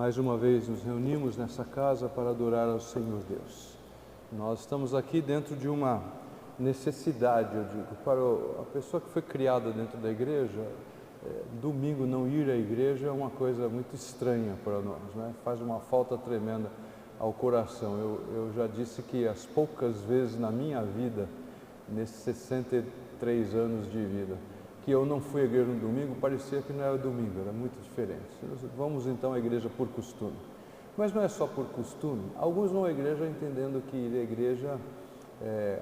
Mais uma vez nos reunimos nessa casa para adorar ao Senhor Deus. Nós estamos aqui dentro de uma necessidade, eu digo, para a pessoa que foi criada dentro da igreja. Domingo não ir à igreja é uma coisa muito estranha para nós, né? Faz uma falta tremenda ao coração. Eu já disse que as poucas vezes na minha vida, nesses 63 anos de vida, que eu não fui à igreja no domingo, parecia que não era domingo, era muito diferente. Vamos então à igreja por costume. Mas não é só por costume. Alguns vão à igreja entendendo que ir à igreja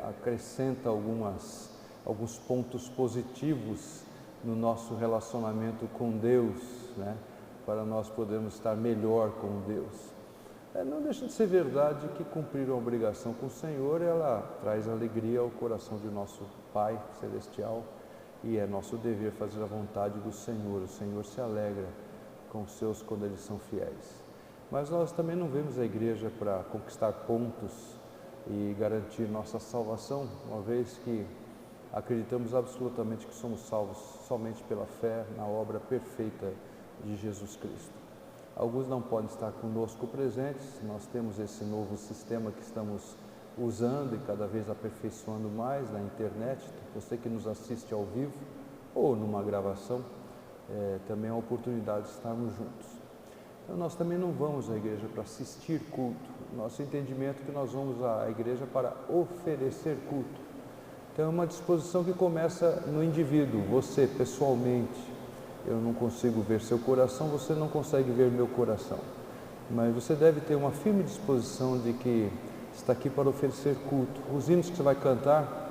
acrescenta alguns pontos positivos no nosso relacionamento com Deus, né? Para nós podermos estar melhor com Deus. Não deixa de ser verdade que cumprir a obrigação com o Senhor, ela traz alegria ao coração de nosso Pai Celestial, e é nosso dever fazer a vontade do Senhor. O Senhor se alegra com os seus quando eles são fiéis. Mas nós também não vemos a igreja para conquistar pontos e garantir nossa salvação, uma vez que acreditamos absolutamente que somos salvos somente pela fé na obra perfeita de Jesus Cristo. Alguns não podem estar conosco presentes, nós temos esse novo sistema que estamos usando e cada vez aperfeiçoando mais na internet. Você que nos assiste ao vivo ou numa gravação, também é uma oportunidade de estarmos juntos. Então nós também não vamos à igreja para assistir culto. Nosso entendimento é que nós vamos à igreja para oferecer culto. Então é uma disposição que começa no indivíduo, você pessoalmente. Eu não consigo ver seu coração, você não consegue ver meu coração. Mas você deve ter uma firme disposição de que está aqui para oferecer culto. Os hinos que você vai cantar,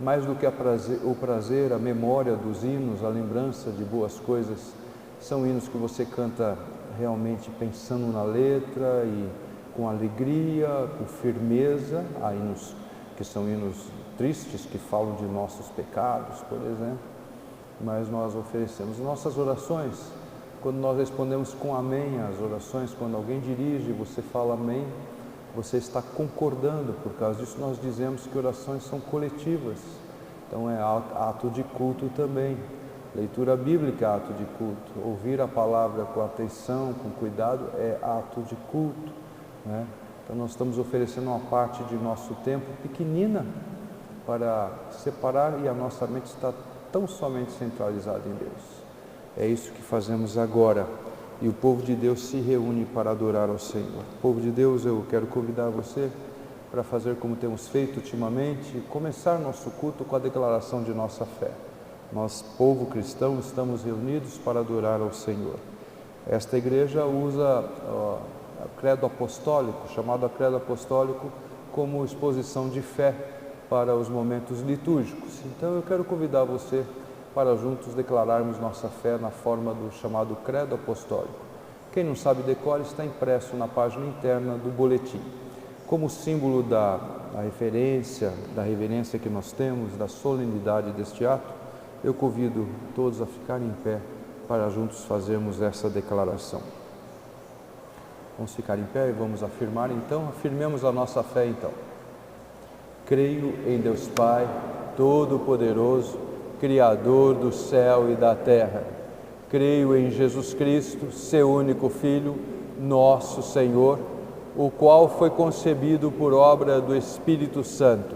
mais do que o prazer, a memória dos hinos, a lembrança de boas coisas, são hinos que você canta realmente pensando na letra e com alegria, com firmeza. Há hinos que são hinos tristes, que falam de nossos pecados, por exemplo, mas nós oferecemos nossas orações. Quando nós respondemos com amém às orações, quando alguém dirige e você fala amém, você está concordando. Por causa disso nós dizemos que orações são coletivas, então é ato de culto também. Leitura bíblica é ato de culto, ouvir a palavra com atenção, com cuidado, é ato de culto, né? Então nós estamos oferecendo uma parte de nosso tempo pequenina para separar, e a nossa mente está tão somente centralizada em Deus. É isso que fazemos agora, e o povo de Deus se reúne para adorar ao Senhor. Povo de Deus, eu quero convidar você para fazer como temos feito ultimamente, começar nosso culto com a declaração de nossa fé. Nós, povo cristão, estamos reunidos para adorar ao Senhor. Esta igreja usa o credo apostólico, chamado credo apostólico, como exposição de fé para os momentos litúrgicos. Então eu quero convidar você para juntos declararmos nossa fé na forma do chamado credo apostólico. Quem não sabe decora, está impresso na página interna do boletim. Como símbolo da reverência que nós temos, da solenidade deste ato, eu convido todos a ficarem em pé para juntos fazermos essa declaração. Vamos ficar em pé e vamos afirmar então, afirmemos a nossa fé então. Creio em Deus Pai, Todo-Poderoso, Criador do céu e da terra. Creio em Jesus Cristo, seu único Filho, nosso Senhor, o qual foi concebido por obra do Espírito Santo,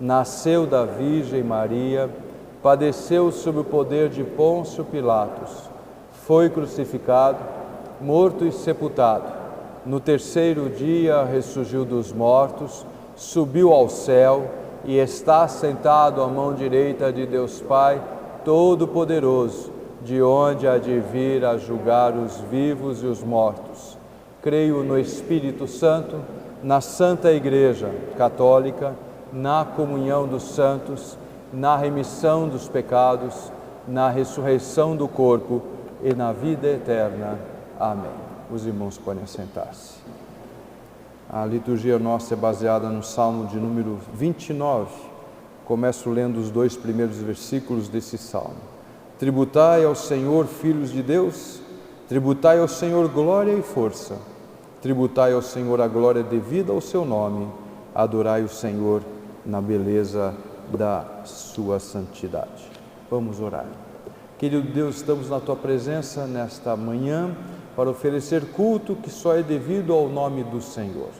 nasceu da Virgem Maria, padeceu sob o poder de Pôncio Pilatos, foi crucificado, morto e sepultado. No terceiro dia ressurgiu dos mortos, subiu ao céu e está sentado à mão direita de Deus Pai Todo-Poderoso, de onde há de vir a julgar os vivos e os mortos. Creio no Espírito Santo, na Santa Igreja Católica, na comunhão dos santos, na remissão dos pecados, na ressurreição do corpo e na vida eterna. Amém. Os irmãos podem assentar-se. A liturgia nossa é baseada no Salmo de número 29. Começo lendo os 2 primeiros versículos desse Salmo. Tributai ao Senhor, filhos de Deus, tributai ao Senhor glória e força, tributai ao Senhor a glória devida ao seu nome, adorai o Senhor na beleza da sua santidade. Vamos orar. Querido Deus, estamos na Tua presença nesta manhã para oferecer culto que só é devido ao nome do Senhor.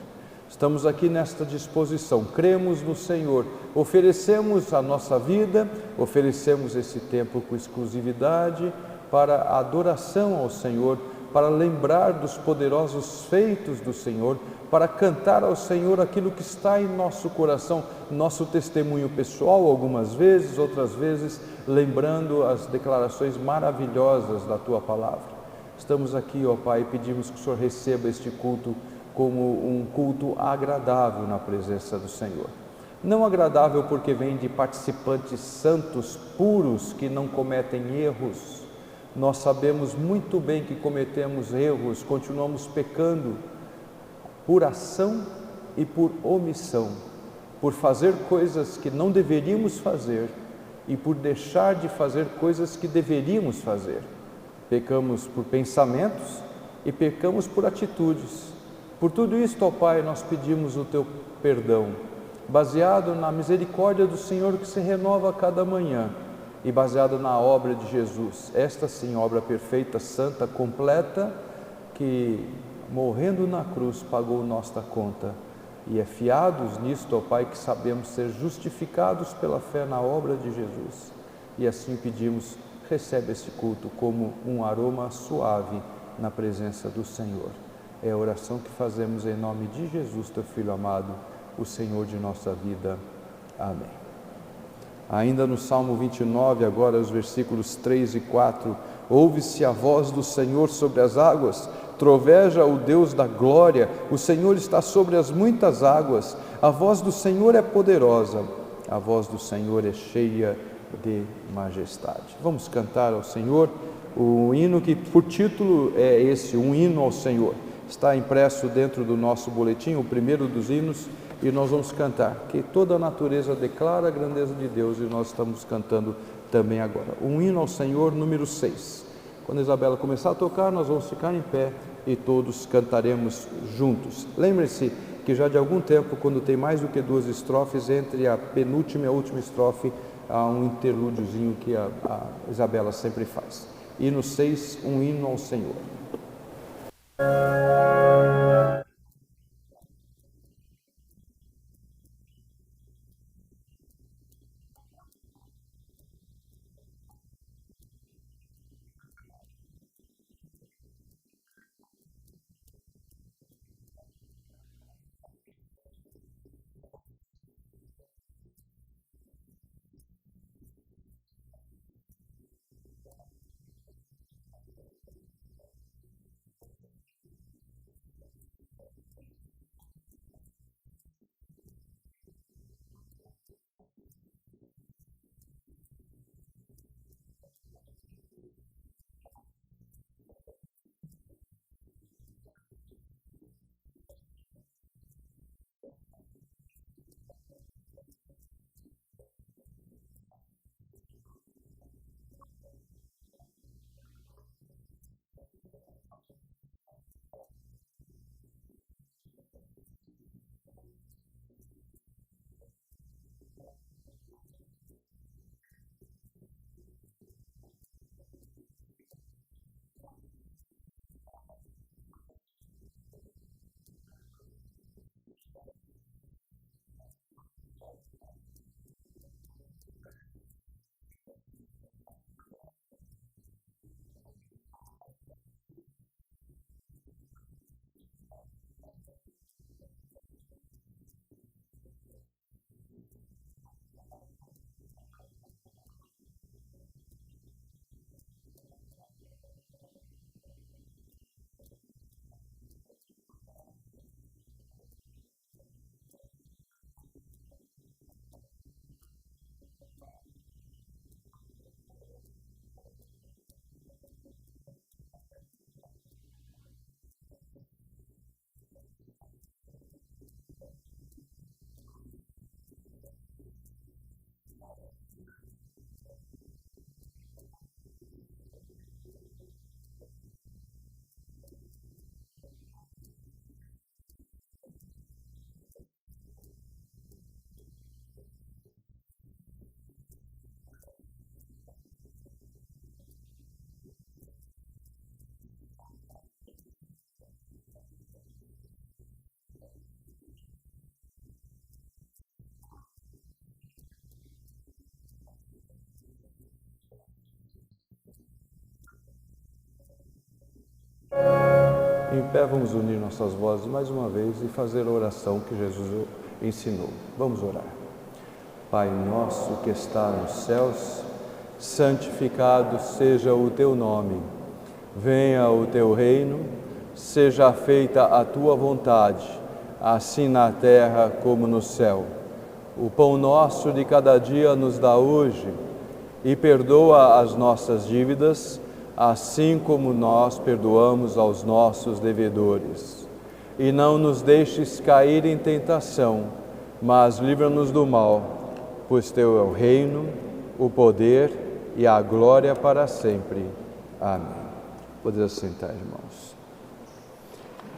Estamos aqui nesta disposição, cremos no Senhor, oferecemos a nossa vida, oferecemos esse tempo com exclusividade para a adoração ao Senhor, para lembrar dos poderosos feitos do Senhor, para cantar ao Senhor aquilo que está em nosso coração, nosso testemunho pessoal, algumas vezes, outras vezes, lembrando as declarações maravilhosas da Tua Palavra. Estamos aqui, ó Pai, e pedimos que o Senhor receba este culto como um culto agradável na presença do Senhor. Não agradável porque vem de participantes santos, puros, que não cometem erros. Nós sabemos muito bem que cometemos erros, continuamos pecando por ação e por omissão, por fazer coisas que não deveríamos fazer e por deixar de fazer coisas que deveríamos fazer. Pecamos por pensamentos e pecamos por atitudes. Por tudo isto, ó Pai, nós pedimos o Teu perdão, baseado na misericórdia do Senhor que se renova a cada manhã e baseado na obra de Jesus, esta sim, obra perfeita, santa, completa, que morrendo na cruz pagou nossa conta. E é fiados nisto, ó Pai, que sabemos ser justificados pela fé na obra de Jesus. E assim pedimos, recebe este culto como um aroma suave na presença do Senhor. É a oração que fazemos em nome de Jesus, Teu Filho amado, o Senhor de nossa vida. Amém. Ainda no Salmo 29, agora os versículos 3 e 4, ouve-se a voz do Senhor sobre as águas, troveja o Deus da glória, o Senhor está sobre as muitas águas, a voz do Senhor é poderosa, a voz do Senhor é cheia de majestade. Vamos cantar ao Senhor o hino que por título é esse, um hino ao Senhor. Está impresso dentro do nosso boletim, o primeiro dos hinos, e nós vamos cantar, que toda a natureza declara a grandeza de Deus, e nós estamos cantando também agora. Um hino ao Senhor, número 6. Quando a Isabela começar a tocar, nós vamos ficar em pé e todos cantaremos juntos. Lembre-se que já de algum tempo, quando tem mais do que 2 estrofes, entre a penúltima e a última estrofe, há um interlúdiozinho que a Isabela sempre faz. Hino 6, um hino ao Senhor. Em pé, vamos unir nossas vozes mais uma vez e fazer a oração que Jesus ensinou. Vamos orar. Pai nosso que está nos céus, santificado seja o teu nome. Venha o teu reino, seja feita a tua vontade, assim na terra como no céu. O pão nosso de cada dia nos dá hoje, e perdoa as nossas dívidas, assim como nós perdoamos aos nossos devedores. E não nos deixes cair em tentação, mas livra-nos do mal, pois teu é o reino, o poder e a glória para sempre. Amém. Podemos assentar, irmãos.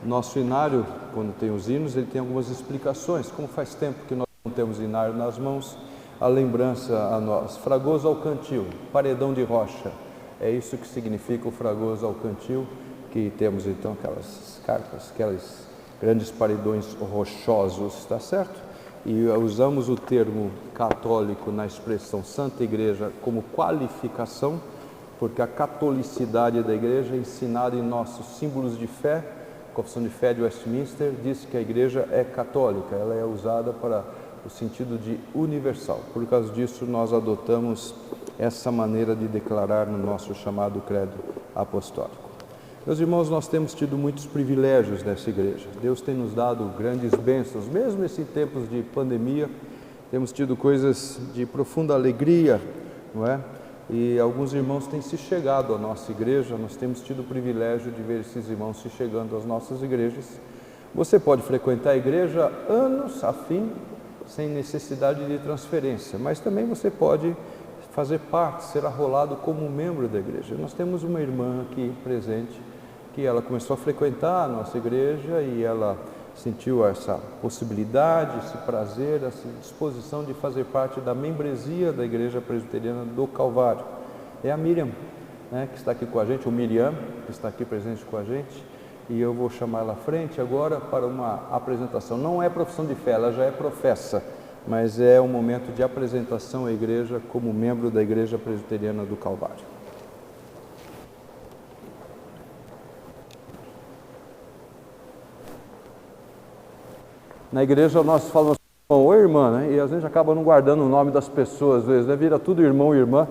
Nosso hinário, quando tem os hinos, ele tem algumas explicações. Como faz tempo que nós não temos hinário nas mãos, a lembrança a nós. Fragoso ao cantil, paredão de rocha. É isso que significa o fragoso ao cantil, que temos então aquelas carpas, aqueles grandes paredões rochosos, está certo? E usamos o termo católico na expressão Santa Igreja como qualificação, porque a catolicidade da Igreja é ensinada em nossos símbolos de fé. A Confissão de Fé de Westminster diz que a Igreja é católica, ela é usada para o sentido de universal. Por causa disso, nós adotamos essa maneira de declarar no nosso chamado credo apostólico. Meus irmãos, nós temos tido muitos privilégios nessa igreja. Deus tem nos dado grandes bênçãos, mesmo em tempos de pandemia, temos tido coisas de profunda alegria, não é? E alguns irmãos têm se chegado à nossa igreja, nós temos tido o privilégio de ver esses irmãos se chegando às nossas igrejas. Você pode frequentar a igreja anos a fim, sem necessidade de transferência, mas também você pode fazer parte, ser arrolado como membro da igreja. Nós temos uma irmã aqui presente, que ela começou a frequentar a nossa igreja e ela sentiu essa possibilidade, esse prazer, essa disposição de fazer parte da membresia da Igreja Presbiteriana do Calvário. É a Miriam, né, que está aqui com a gente, o Miriam, que está aqui presente com a gente, e eu vou chamar ela à frente agora para uma apresentação. Não é profissão de fé, ela já é professa, mas é um momento de apresentação à igreja como membro da Igreja Presbiteriana do Calvário. Na igreja nós falamos irmão ou irmã, né? E a gente acaba não guardando o nome das pessoas, às vezes, né? Vira tudo irmão e irmã,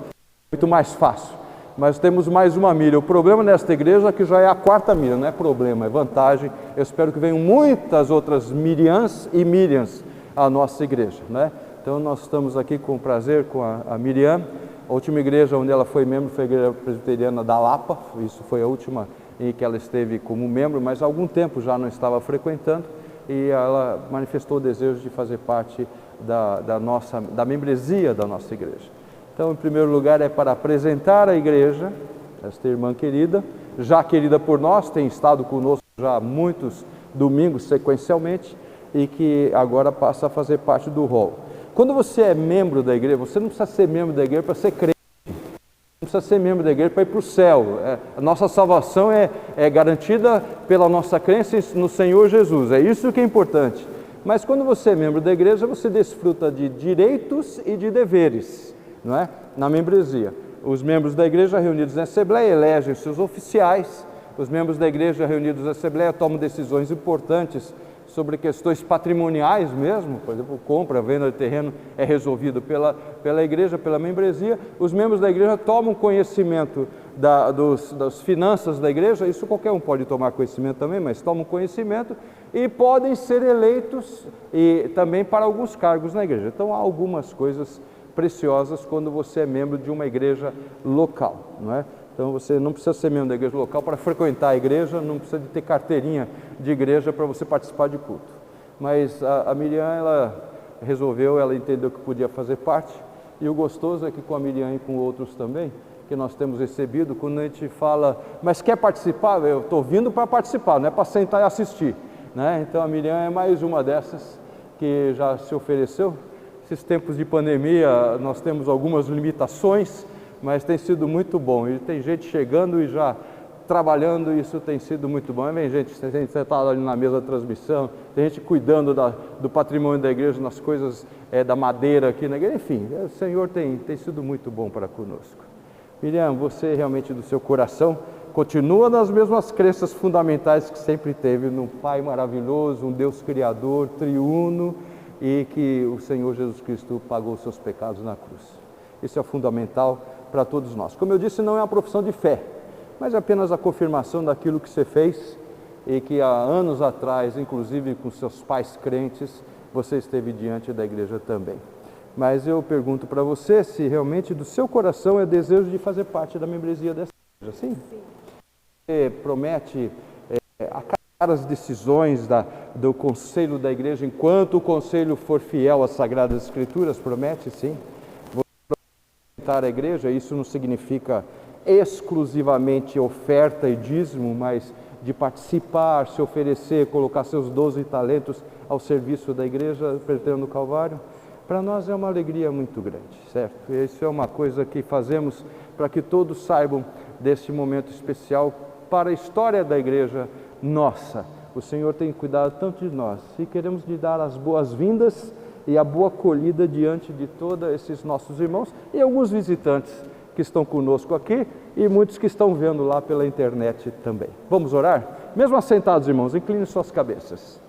muito mais fácil. Mas temos mais uma Miriam. O problema nesta igreja é que já é a quarta Miriam, não é problema, é vantagem. Eu espero que venham muitas outras Miriams e Miriams à nossa igreja, né? Então nós estamos aqui com prazer com a Miriam. A última igreja onde ela foi membro foi a Igreja Presbiteriana da Lapa, isso foi a última em que ela esteve como membro, mas há algum tempo já não estava frequentando e ela manifestou o desejo de fazer parte da membresia da nossa igreja. Então, em primeiro lugar, é para apresentar a igreja, esta irmã querida, já querida por nós, tem estado conosco já muitos domingos sequencialmente e que agora passa a fazer parte do rol. Quando você é membro da igreja, você não precisa ser membro da igreja para ser crente, não precisa ser membro da igreja para ir para o céu. A nossa salvação é garantida pela nossa crença no Senhor Jesus, é isso que é importante. Mas quando você é membro da igreja, você desfruta de direitos e de deveres, não é? Na membresia. Os membros da igreja reunidos na Assembleia elegem seus oficiais, os membros da igreja reunidos na Assembleia tomam decisões importantes sobre questões patrimoniais mesmo, por exemplo, compra, venda de terreno é resolvido pela igreja, pela membresia. Os membros da igreja tomam conhecimento das finanças da igreja, isso qualquer um pode tomar conhecimento também, mas tomam conhecimento e podem ser eleitos e também para alguns cargos na igreja. Então há algumas coisas preciosas quando você é membro de uma igreja local, não é? Então você não precisa ser membro da igreja local para frequentar a igreja, não precisa de ter carteirinha de igreja para você participar de culto. Mas a Miriam, ela resolveu, ela entendeu que podia fazer parte, e o gostoso é que com a Miriam e com outros também, que nós temos recebido, quando a gente fala, mas quer participar? Eu estou vindo para participar, não é para sentar e assistir, né? Então a Miriam é mais uma dessas que já se ofereceu. Esses tempos de pandemia, nós temos algumas limitações, mas tem sido muito bom. E tem gente chegando e já trabalhando, isso tem sido muito bom. Vem gente sentada ali na mesa da transmissão, tem gente cuidando do patrimônio da igreja, nas coisas da madeira aqui na igreja. Enfim, o Senhor tem sido muito bom para conosco. Miriam, você realmente do seu coração continua nas mesmas crenças fundamentais que sempre teve, num Pai maravilhoso, um Deus Criador, triuno, e que o Senhor Jesus Cristo pagou os seus pecados na cruz. Isso é fundamental para todos nós. Como eu disse, não é uma profissão de fé, mas é apenas a confirmação daquilo que você fez e que há anos atrás, inclusive com seus pais crentes, você esteve diante da igreja também. Mas eu pergunto para você se realmente do seu coração é desejo de fazer parte da membresia dessa igreja, sim? Sim. Você promete acatar as decisões do conselho da igreja enquanto o conselho for fiel às Sagradas Escrituras? Promete, sim. A igreja, isso não significa exclusivamente oferta e dízimo, mas de participar, se oferecer, colocar seus 12 talentos ao serviço da igreja Presbiteriana do Calvário. Para nós é uma alegria muito grande, certo? Isso é uma coisa que fazemos para que todos saibam desse momento especial para a história da igreja nossa. O Senhor tem cuidado tanto de nós e queremos lhe dar as boas-vindas e a boa acolhida diante de todos esses nossos irmãos e alguns visitantes que estão conosco aqui e muitos que estão vendo lá pela internet também. Vamos orar? Mesmo assentados, irmãos, incline suas cabeças.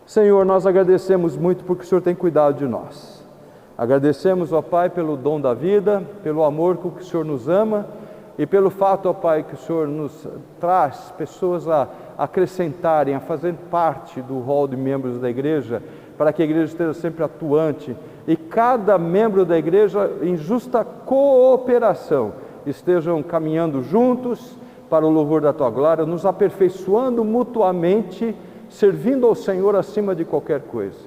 Senhor, nós agradecemos muito porque o Senhor tem cuidado de nós. Agradecemos, ó Pai, pelo dom da vida, pelo amor com que o Senhor nos ama e pelo fato, ó Pai, que o Senhor nos traz pessoas a acrescentarem, a fazer parte do rol de membros da igreja, para que a igreja esteja sempre atuante e cada membro da igreja, em justa cooperação, estejam caminhando juntos para o louvor da Tua glória, nos aperfeiçoando mutuamente, servindo ao Senhor acima de qualquer coisa.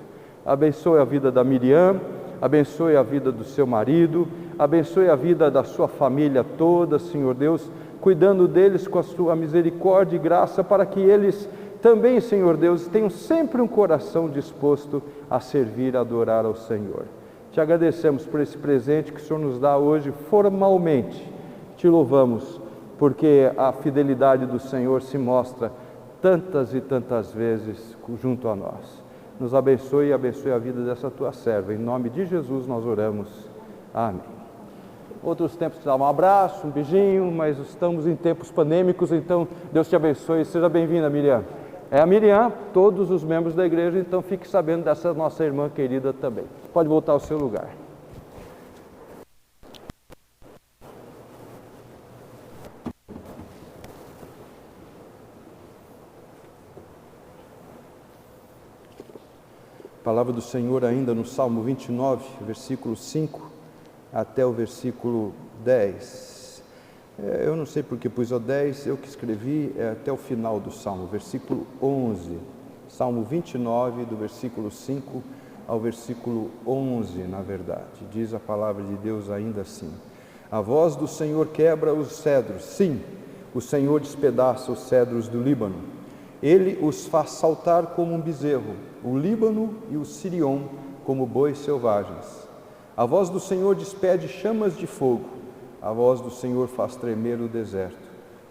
Abençoe a vida da Miriam, abençoe a vida do seu marido, abençoe a vida da sua família toda, Senhor Deus, cuidando deles com a sua misericórdia e graça, para que eles também, Senhor Deus, tenham sempre um coração disposto a servir, a adorar ao Senhor. Te agradecemos por esse presente que o Senhor nos dá hoje formalmente. Te louvamos, porque a fidelidade do Senhor se mostra tantas e tantas vezes junto a nós. Nos abençoe e abençoe a vida dessa Tua serva. Em nome de Jesus nós oramos. Amém. Outros tempos te dá um abraço, um beijinho, mas estamos em tempos pandêmicos, então Deus te abençoe. Seja bem-vinda, Miriam. É a Miriam, todos os membros da igreja, então fique sabendo dessa nossa irmã querida também. Pode voltar ao seu lugar. A palavra do Senhor ainda no Salmo 29, versículo 5 até o versículo 10. Eu não sei porque pus o 10, eu que escrevi até o final do Salmo, versículo 11. Salmo 29, do versículo 5 ao versículo 11, na verdade. Diz a palavra de Deus ainda assim: a voz do Senhor quebra os cedros, sim, o Senhor despedaça os cedros do Líbano. Ele os faz saltar como um bezerro, o Líbano e o Sirion como bois selvagens. A voz do Senhor despede chamas de fogo, a voz do Senhor faz tremer o deserto.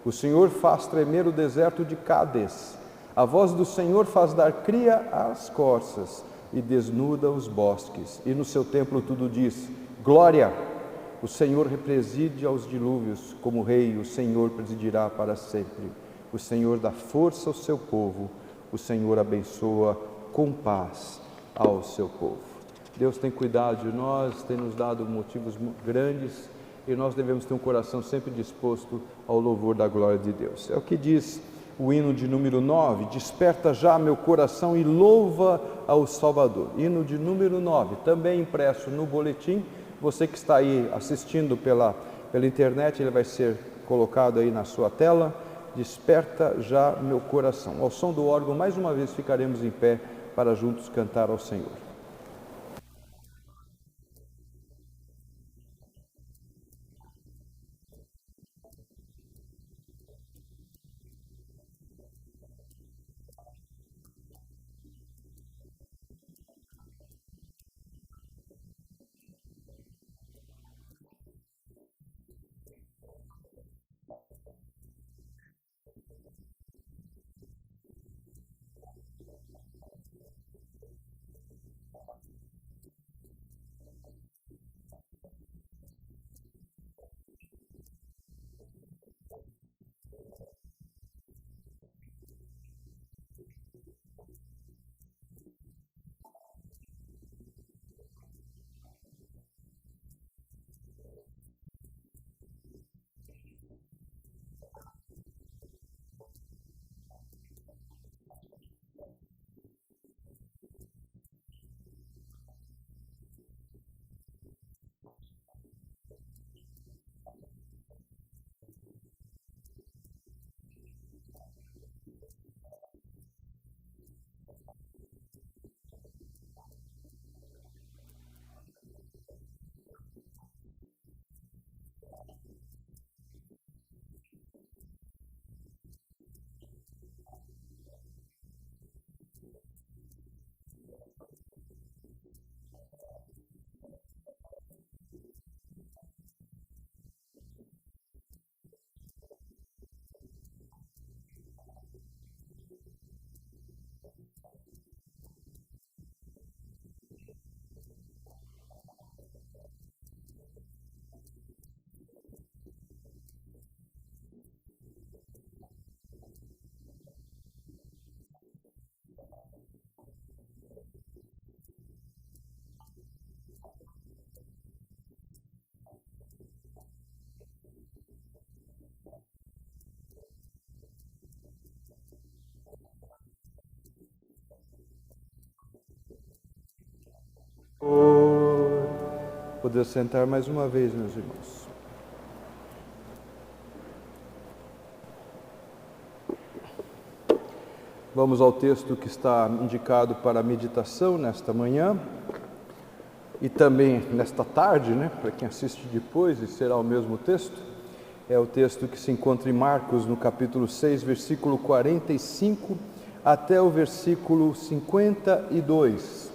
O Senhor faz tremer o deserto de Cádiz. A voz do Senhor faz dar cria às corças e desnuda os bosques. E no seu templo tudo diz: glória! O Senhor preside aos dilúvios, como rei, o Senhor presidirá para sempre. O Senhor dá força ao seu povo, o Senhor abençoa com paz ao seu povo. Deus tem cuidado de nós, tem nos dado motivos grandes e nós devemos ter um coração sempre disposto ao louvor da glória de Deus. É o que diz o hino de número 9, desperta já meu coração e louva ao Salvador. Hino de número 9, também impresso no boletim. Você que está aí assistindo pela internet, ele vai ser colocado aí na sua tela. Desperta já meu coração. Ao som do órgão, mais uma vez ficaremos em pé para juntos cantar ao Senhor. Poder sentar mais uma vez, meus irmãos. Vamos ao texto que está indicado para a meditação nesta manhã e também nesta tarde, né? Para quem assiste depois, e será o mesmo texto. É o texto que se encontra em Marcos, no capítulo 6, versículo 45 até o versículo 52.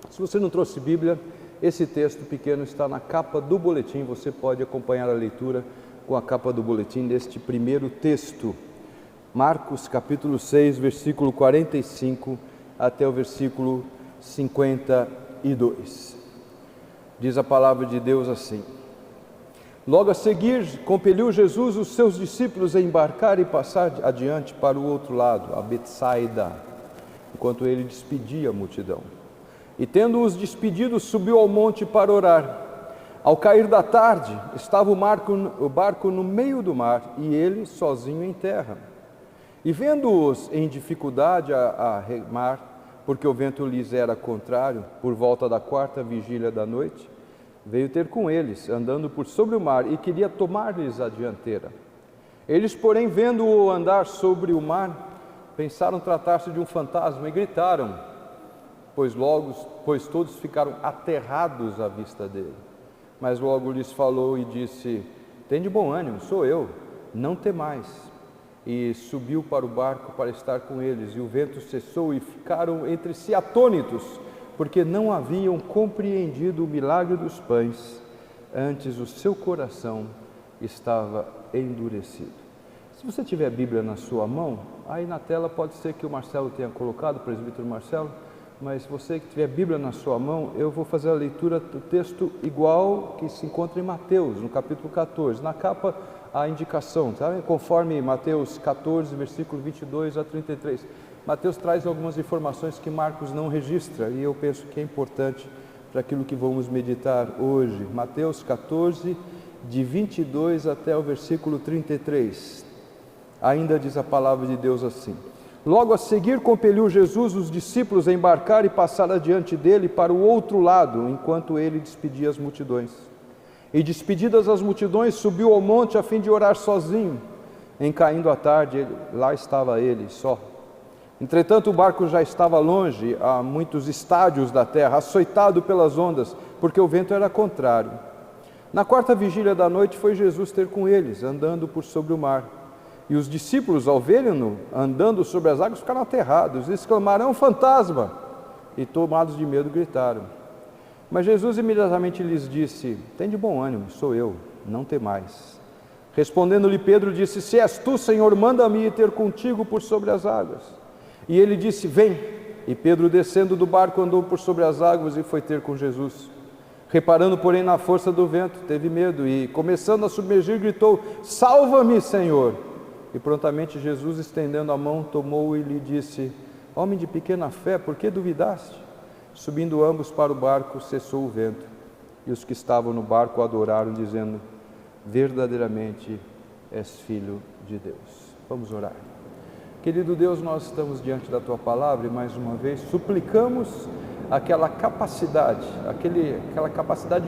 Se você não trouxe Bíblia, esse texto pequeno está na capa do boletim. Você pode acompanhar a leitura com a capa do boletim deste primeiro texto. Marcos capítulo 6, versículo 45 até o versículo 52. Diz a palavra de Deus assim: Logo a seguir, compeliu Jesus os seus discípulos a embarcar e passar adiante para o outro lado, a Betsaida, enquanto ele despedia a multidão. E tendo-os despedido, subiu ao monte para orar. Ao cair da tarde, estava o barco no meio do mar e ele sozinho em terra. E vendo-os em dificuldade a remar, porque o vento lhes era contrário, por volta da 4ª vigília da noite, veio ter com eles, andando por sobre o mar, e queria tomar-lhes a dianteira. Eles, porém, vendo-o andar sobre o mar, pensaram tratar-se de um fantasma e gritaram, pois todos ficaram aterrados à vista dele. Mas logo lhes falou e disse: Tende bom ânimo, sou eu, não temais. E subiu para o barco para estar com eles, e o vento cessou, e ficaram entre si atônitos, porque não haviam compreendido o milagre dos pães, antes o seu coração estava endurecido. Se você tiver a Bíblia na sua mão, aí na tela pode ser que o Marcelo tenha colocado, o presbítero Marcelo, mas se você que tiver a Bíblia na sua mão, eu vou fazer a leitura do texto igual que se encontra em Mateus, no capítulo 14, na capa a indicação, sabe? Conforme Mateus 14, versículo 22 a 33. Mateus traz algumas informações que Marcos não registra, e eu penso que é importante para aquilo que vamos meditar hoje. Mateus 14, de 22 até o versículo 33. Ainda diz a palavra de Deus assim: Logo a seguir, compeliu Jesus os discípulos a embarcar e passar adiante dele para o outro lado, enquanto ele despedia as multidões. E despedidas as multidões, subiu ao monte a fim de orar sozinho. Em caindo a tarde, lá estava ele, só. Entretanto, o barco já estava longe, a muitos estádios da terra, açoitado pelas ondas, porque o vento era contrário. Na 4ª vigília da noite, foi Jesus ter com eles, andando por sobre o mar. E os discípulos, ao verem-no andando sobre as águas, ficaram aterrados, exclamaram: É um fantasma! E tomados de medo, gritaram. Mas Jesus imediatamente lhes disse: Tende bom ânimo, sou eu, não temais. Respondendo-lhe Pedro, disse: Se és tu, Senhor, manda-me ir ter contigo por sobre as águas. E ele disse: Vem. E Pedro, descendo do barco, andou por sobre as águas e foi ter com Jesus. Reparando, porém, na força do vento, teve medo e, começando a submergir, gritou: Salva-me, Senhor! E prontamente Jesus, estendendo a mão, tomou-o e lhe disse: Homem de pequena fé, por que duvidaste? Subindo ambos para o barco, cessou o vento, e os que estavam no barco adoraram, dizendo: Verdadeiramente és Filho de Deus. Vamos orar. Querido Deus, nós estamos diante da Tua Palavra e mais uma vez suplicamos aquela capacidade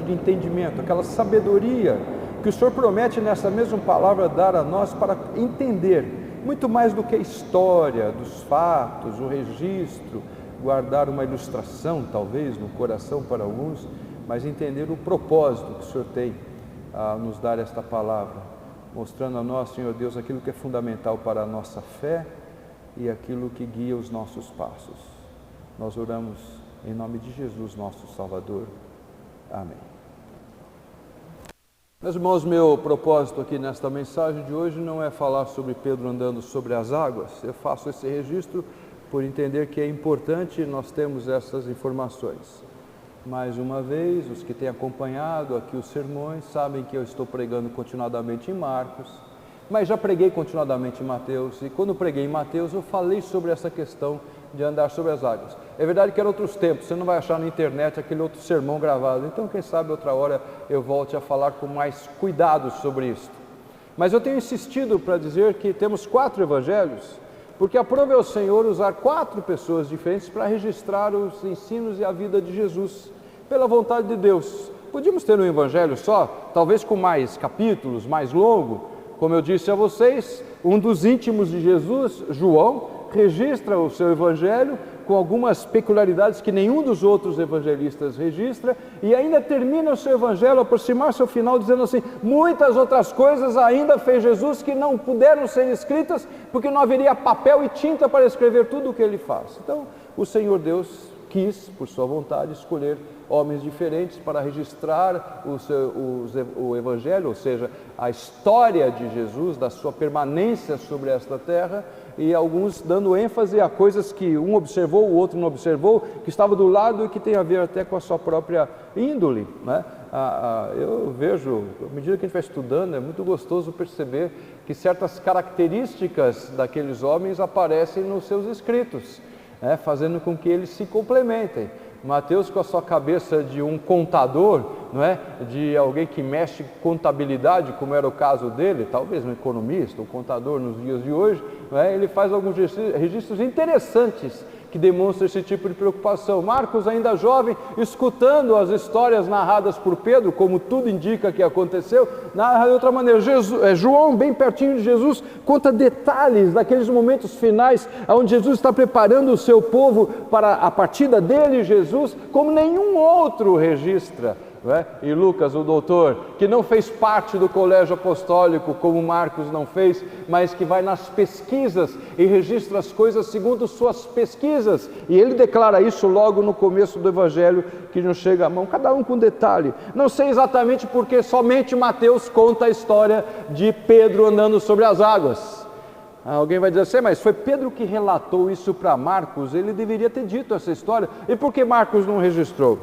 de entendimento, aquela sabedoria que o Senhor promete nessa mesma palavra dar a nós para entender muito mais do que a história dos fatos, o registro, guardar uma ilustração talvez no coração para alguns, mas entender o propósito que o Senhor tem a nos dar esta palavra, mostrando a nós, Senhor Deus, aquilo que é fundamental para a nossa fé e aquilo que guia os nossos passos. Nós oramos em nome de Jesus, nosso Salvador. Amém. Meus irmãos, meu propósito aqui nesta mensagem de hoje não é falar sobre Pedro andando sobre as águas. Eu faço esse registro por entender que é importante nós termos essas informações. Mais uma vez, os que têm acompanhado aqui os sermões sabem que eu estou pregando continuadamente em Marcos, mas já preguei continuadamente em Mateus, e quando preguei em Mateus eu falei sobre essa questão de andar sobre as águas. É verdade que eram outros tempos, você não vai achar na internet aquele outro sermão gravado, então quem sabe outra hora eu volte a falar com mais cuidado sobre isso. Mas eu tenho insistido para dizer que temos 4 evangelhos, porque aprove ao Senhor usar 4 pessoas diferentes para registrar os ensinos e a vida de Jesus. pela vontade de Deus. Podíamos ter um evangelho só, talvez com mais capítulos, mais longo. Como eu disse a vocês, um dos íntimos de Jesus, João, registra o seu evangelho com algumas peculiaridades que nenhum dos outros evangelistas registra, e ainda termina o seu evangelho, aproximar-se ao final, dizendo assim: muitas outras coisas ainda fez Jesus que não puderam ser escritas, porque não haveria papel e tinta para escrever tudo o que ele faz. Então, o Senhor Deus quis, por sua vontade, escolher homens diferentes para registrar o evangelho, ou seja, a história de Jesus, da sua permanência sobre esta terra, e alguns dando ênfase a coisas que um observou, o outro não observou, que estava do lado e que tem a ver até com a sua própria índole, né? Eu vejo, à medida que a gente vai estudando, é muito gostoso perceber que certas características daqueles homens aparecem nos seus escritos, fazendo com que eles se complementem. Mateus, com a sua cabeça de um contador, não é? De alguém que mexe com contabilidade, como era o caso dele, talvez um economista, um contador nos dias de hoje, não é? Ele faz alguns registros interessantes que demonstram esse tipo de preocupação. Marcos, ainda jovem, escutando as histórias narradas por Pedro, como tudo indica que aconteceu, narra de outra maneira. João, bem pertinho de Jesus, conta detalhes daqueles momentos finais, onde Jesus está preparando o seu povo para a partida dele, Jesus, como nenhum outro registra. E Lucas, o doutor, que não fez parte do colégio apostólico como Marcos não fez, mas que vai nas pesquisas e registra as coisas segundo suas pesquisas, e ele declara isso logo no começo do evangelho que nos chega à mão, cada um com detalhe. Não sei exatamente porque somente Mateus conta a história de Pedro andando sobre as águas. Alguém vai dizer assim: mas foi Pedro que relatou isso para Marcos, ele deveria ter dito essa história, e por que Marcos não registrou?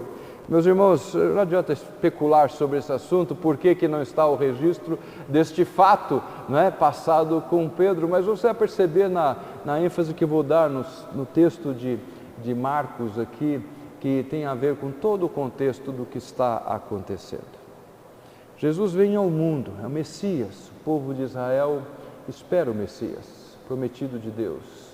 Meus irmãos, não adianta especular sobre esse assunto, por que não está o registro deste fato, não é, passado com Pedro, mas você vai perceber na ênfase que vou dar no texto de Marcos aqui, que tem a ver com todo o contexto do que está acontecendo. Jesus vem ao mundo, é o Messias, o povo de Israel espera o Messias, prometido de Deus.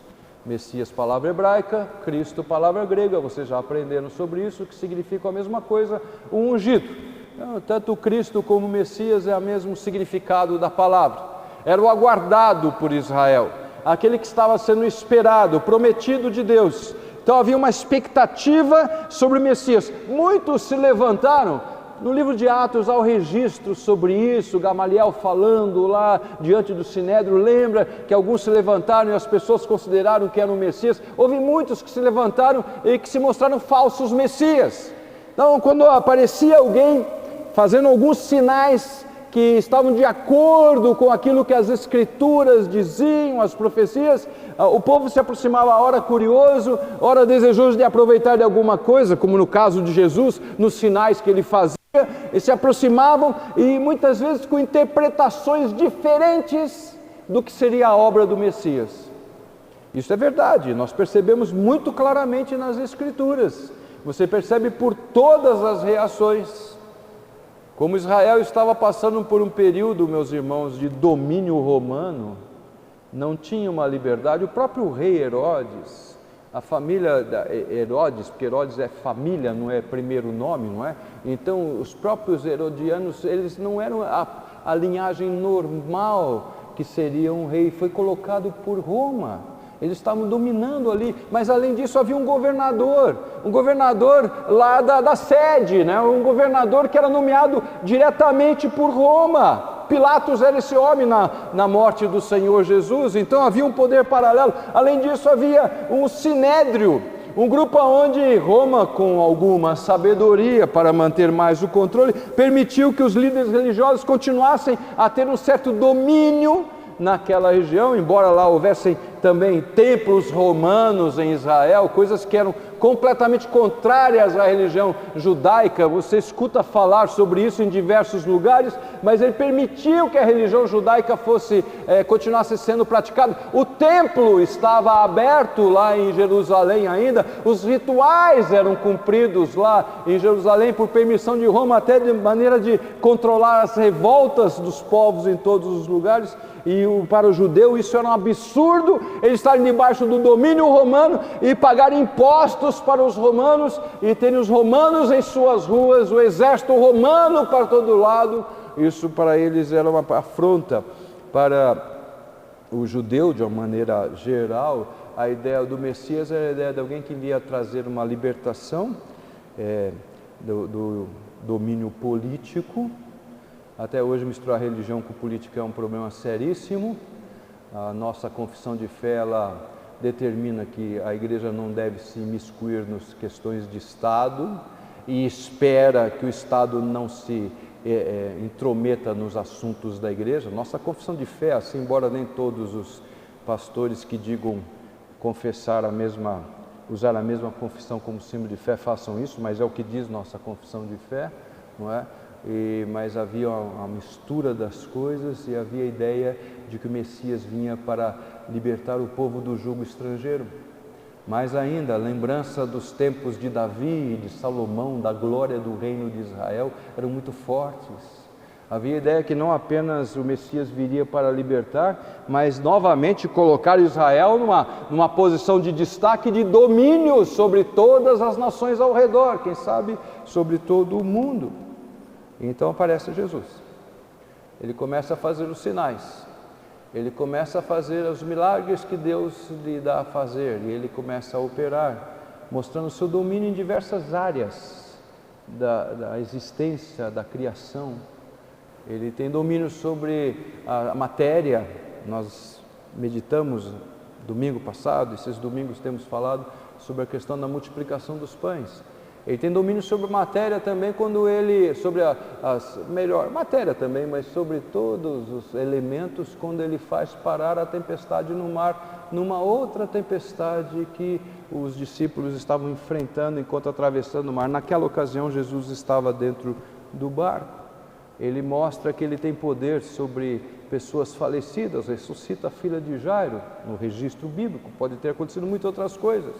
Messias, palavra hebraica, Cristo, palavra grega, vocês já aprenderam sobre isso, que significa a mesma coisa, o ungido. Então, tanto Cristo como Messias é o mesmo significado da palavra. Era o aguardado por Israel, aquele que estava sendo esperado, prometido de Deus. Então havia uma expectativa sobre o Messias. Muitos se levantaram. No livro de Atos há o registro sobre isso, Gamaliel falando lá diante do Sinédrio, lembra que alguns se levantaram e as pessoas consideraram que eram Messias. Houve muitos que se levantaram e que se mostraram falsos Messias. Então, quando aparecia alguém fazendo alguns sinais que estavam de acordo com aquilo que as Escrituras diziam, as profecias, o povo se aproximava, ora curioso, ora desejoso de aproveitar de alguma coisa, como no caso de Jesus, nos sinais que ele fazia, e se aproximavam e muitas vezes com interpretações diferentes do que seria a obra do Messias. Isso é verdade, nós percebemos muito claramente nas Escrituras. Você percebe por todas as reações. Como Israel estava passando por um período, meus irmãos, de domínio romano, não tinha uma liberdade. O próprio rei Herodes, a família de Herodes, porque Herodes é família, não é primeiro nome, não é? Então, os próprios herodianos, eles não eram a linhagem normal que seria um rei, foi colocado por Roma. Eles estavam dominando ali, mas além disso havia um governador lá da sede, né? Um governador que era nomeado diretamente por Roma. Pilatos era esse homem na morte do Senhor Jesus, então havia um poder paralelo. Além disso havia um sinédrio, um grupo onde Roma, com alguma sabedoria para manter mais o controle, permitiu que os líderes religiosos continuassem a ter um certo domínio naquela região, embora lá houvessem também templos romanos em Israel, coisas que eram completamente contrárias à religião judaica. Você escuta falar sobre isso em diversos lugares, mas ele permitiu que a religião judaica continuasse sendo praticada. O templo estava aberto lá em Jerusalém ainda, os rituais eram cumpridos lá em Jerusalém por permissão de Roma, até de maneira de controlar as revoltas dos povos em todos os lugares. E para o judeu isso era um absurdo, eles estarem debaixo do domínio romano e pagar impostos para os romanos e terem os romanos em suas ruas, o exército romano para todo lado. Isso para eles era uma afronta. Para o judeu, de uma maneira geral, a ideia do Messias era a ideia de alguém que iria trazer uma libertação do domínio político. Até hoje misturar religião com política é um problema seríssimo. A nossa confissão de fé, ela determina que a igreja não deve se imiscuir nas questões de Estado e espera que o Estado não se intrometa nos assuntos da igreja. Nossa confissão de fé, assim, embora nem todos os pastores que digam usar a mesma confissão como símbolo de fé façam isso, mas é o que diz nossa confissão de fé, não é? Mas havia uma mistura das coisas e havia a ideia de que o Messias vinha para libertar o povo do jugo estrangeiro. Mais ainda, a lembrança dos tempos de Davi e de Salomão, da glória do reino de Israel, eram muito fortes. Havia a ideia que não apenas o Messias viria para libertar, mas novamente colocar Israel numa posição de destaque, de domínio sobre todas as nações ao redor, quem sabe sobre todo o mundo. Então aparece Jesus, ele começa a fazer os sinais, ele começa a fazer os milagres que Deus lhe dá a fazer, e ele começa a operar, mostrando seu domínio em diversas áreas da existência, da criação. Ele tem domínio sobre a matéria. Nós meditamos domingo passado, esses domingos temos falado sobre a questão da multiplicação dos pães. Ele tem domínio sobre a matéria também, matéria também, mas sobre todos os elementos, quando ele faz parar a tempestade no mar, numa outra tempestade que os discípulos estavam enfrentando enquanto atravessando o mar. Naquela ocasião, Jesus estava dentro do barco. Ele mostra que ele tem poder sobre pessoas falecidas, ressuscita a filha de Jairo, no registro bíblico, pode ter acontecido muitas outras coisas.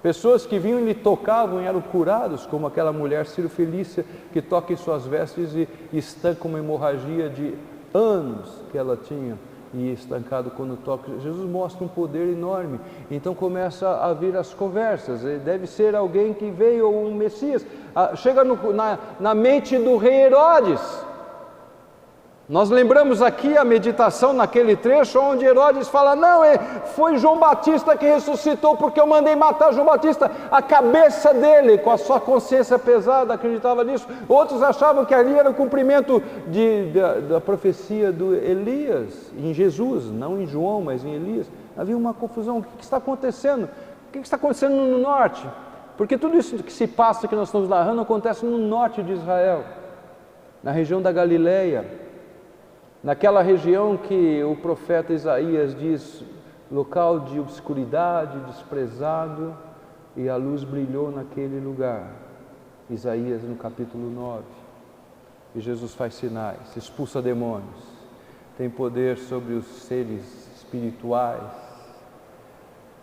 Pessoas que vinham e lhe tocavam e eram curados, como aquela mulher Cirofilícia, que toca em suas vestes e estanca uma hemorragia de anos que ela tinha, e estancado quando toca. Jesus mostra um poder enorme. Então começa a vir as conversas. Ele deve ser alguém que veio, ou um Messias. Chega na mente do rei Herodes. Nós lembramos aqui a meditação naquele trecho onde Herodes fala: não, foi João Batista que ressuscitou, porque eu mandei matar João Batista. A cabeça dele, com a sua consciência pesada, acreditava nisso. Outros achavam que ali era o cumprimento da profecia do Elias, em Jesus, não em João, mas em Elias. Havia uma confusão. O que está acontecendo? O que está acontecendo no norte? Porque tudo isso que se passa, que nós estamos narrando, acontece no norte de Israel, na região da Galileia, naquela região que o profeta Isaías diz, local de obscuridade, desprezado, e a luz brilhou naquele lugar. Isaías no capítulo 9. E Jesus faz sinais, expulsa demônios, tem poder sobre os seres espirituais.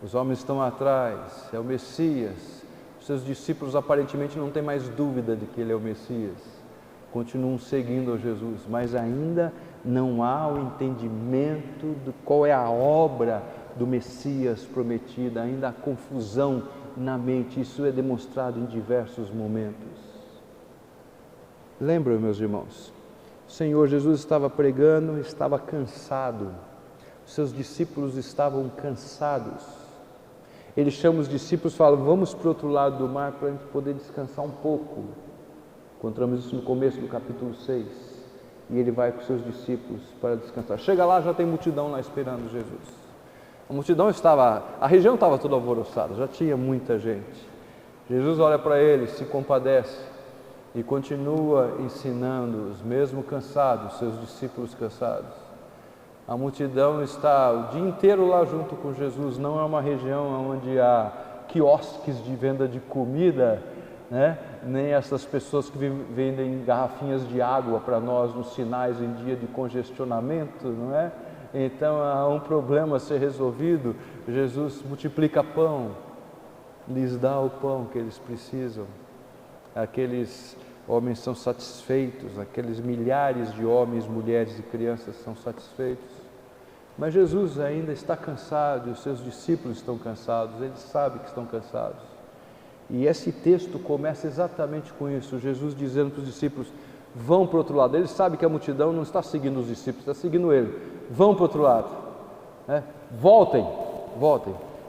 Os homens estão atrás, é o Messias. Os seus discípulos aparentemente não têm mais dúvida de que ele é o Messias, continuam seguindo a Jesus, mas ainda não há o entendimento de qual é a obra do Messias prometida, ainda há confusão na mente. Isso é demonstrado em diversos momentos. Lembram, meus irmãos, o Senhor Jesus estava pregando, estava cansado, os seus discípulos estavam cansados. Ele chama os discípulos e fala: vamos para o outro lado do mar para a gente poder descansar um pouco. Encontramos isso no começo do capítulo 6. E ele vai com seus discípulos para descansar. Chega lá, já tem multidão lá esperando Jesus. A região estava toda alvoroçada, já tinha muita gente. Jesus olha para eles, se compadece e continua ensinando, os mesmo cansados, seus discípulos cansados. A multidão está o dia inteiro lá junto com Jesus. Não é uma região onde há quiosques de venda de comida, nem essas pessoas que vendem garrafinhas de água para nós nos sinais em dia de congestionamento, não é? Então há um problema a ser resolvido. Jesus multiplica pão, lhes dá o pão que eles precisam. Aqueles homens são satisfeitos, aqueles milhares de homens, mulheres e crianças são satisfeitos. Mas Jesus ainda está cansado, e os seus discípulos estão cansados, ele sabe que estão cansados. E esse texto começa exatamente com isso, Jesus dizendo para os discípulos, vão para o outro lado. Ele sabe que a multidão não está seguindo os discípulos, está seguindo ele. Vão para o outro lado, né? Voltem.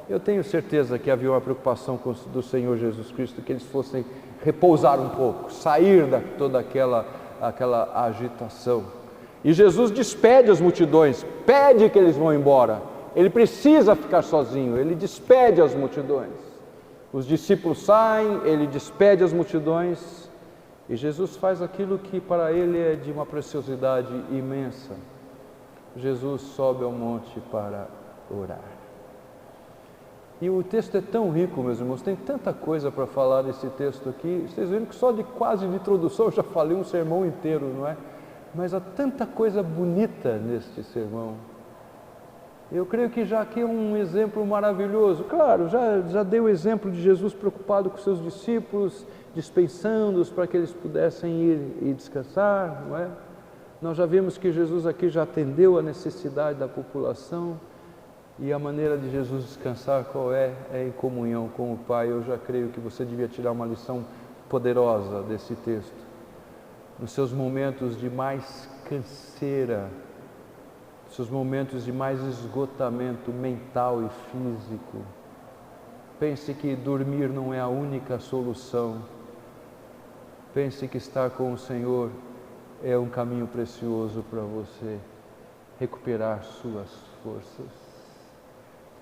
Eu tenho certeza que havia uma preocupação do Senhor Jesus Cristo, que eles fossem repousar um pouco, sair de toda aquela agitação. E Jesus despede as multidões, pede que eles vão embora. Ele precisa ficar sozinho, ele despede as multidões. Os discípulos saem, ele despede as multidões, e Jesus faz aquilo que para ele é de uma preciosidade imensa. Jesus sobe ao monte para orar. E o texto é tão rico, meus irmãos, tem tanta coisa para falar nesse texto aqui. Vocês viram que só de introdução eu já falei um sermão inteiro, não é? Mas há tanta coisa bonita neste sermão. Eu creio que já aqui é um exemplo maravilhoso. Claro, já dei o exemplo de Jesus preocupado com seus discípulos, dispensando-os para que eles pudessem ir e descansar, não é? Nós já vimos que Jesus aqui já atendeu a necessidade da população, e a maneira de Jesus descansar qual é? É em comunhão com o Pai. Eu já creio que você devia tirar uma lição poderosa desse texto. Nos seus momentos de mais canseira, nos seus momentos de mais esgotamento mental e físico, pense que dormir não é a única solução. Pense que estar com o Senhor é um caminho precioso para você recuperar suas forças.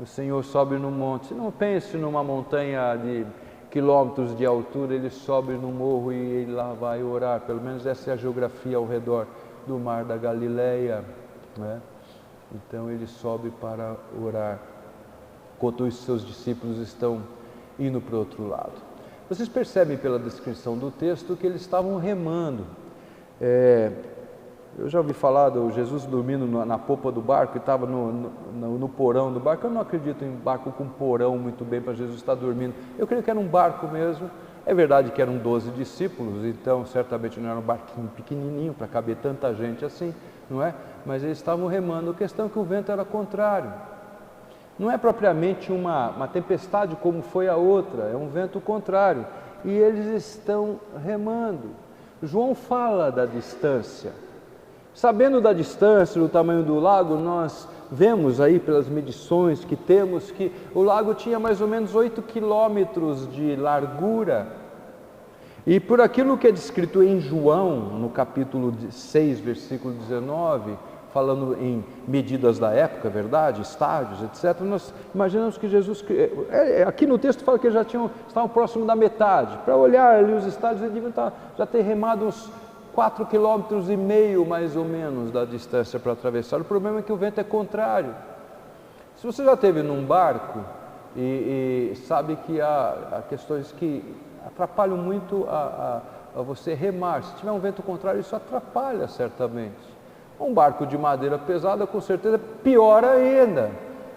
O Senhor sobe no monte. Não pense numa montanha de quilômetros de altura, ele sobe no morro e ele lá vai orar. Pelo menos essa é a geografia ao redor do mar da Galileia, né? Então ele sobe para orar, enquanto os seus discípulos estão indo para o outro lado. Vocês percebem pela descrição do texto que eles estavam remando. Eu já ouvi falar do Jesus dormindo na popa do barco e estava no porão do barco. Eu não acredito em barco com porão muito bem para Jesus estar dormindo. Eu creio que era um barco mesmo. É verdade que eram 12 discípulos, então certamente não era um barquinho pequenininho para caber tanta gente assim, não é? Mas eles estavam remando. A questão é que o vento era contrário. Não é propriamente uma tempestade como foi a outra, é um vento contrário. E eles estão remando. João fala da distância. Sabendo da distância, do tamanho do lago, nós vemos aí pelas medições que temos que o lago tinha mais ou menos 8 quilômetros de largura. E por aquilo que é descrito em João, no capítulo 6, versículo 19, falando em medidas da época, verdade, estádios, etc., nós imaginamos que Jesus, aqui no texto fala que eles estavam próximo da metade. Para olhar ali os estádios, eles deviam já ter remado uns 4,5 km mais ou menos da distância para atravessar. O problema é que o vento é contrário. Se você já esteve num barco e sabe que há questões que atrapalham muito a você remar. Se tiver um vento contrário, isso atrapalha certamente. Um barco de madeira pesada, com certeza, pior ainda.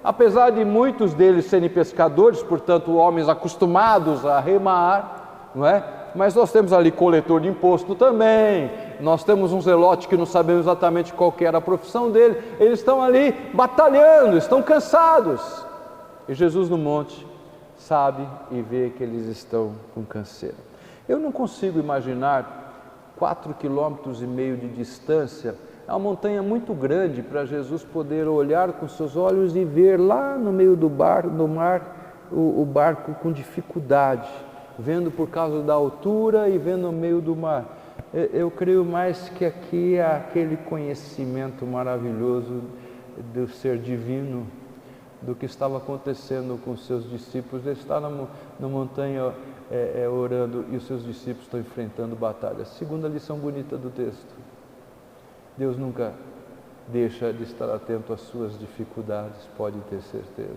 Apesar de muitos deles serem pescadores, portanto, homens acostumados a remar, não é? Mas nós temos ali coletor de imposto também, nós temos um zelote que não sabemos exatamente qual que era a profissão dele, eles estão ali batalhando, estão cansados. E Jesus no monte sabe e vê que eles estão com canseira. Eu não consigo imaginar 4,5 km de distância, é uma montanha muito grande para Jesus poder olhar com seus olhos e ver lá no meio do mar, o barco com dificuldade, vendo por causa da altura e vendo no meio do mar. Eu creio mais que aqui há aquele conhecimento maravilhoso do ser divino, do que estava acontecendo com os seus discípulos. Ele está na montanha orando e os seus discípulos estão enfrentando batalha. Segunda lição bonita do texto: Deus nunca deixa de estar atento às suas dificuldades, pode ter certeza.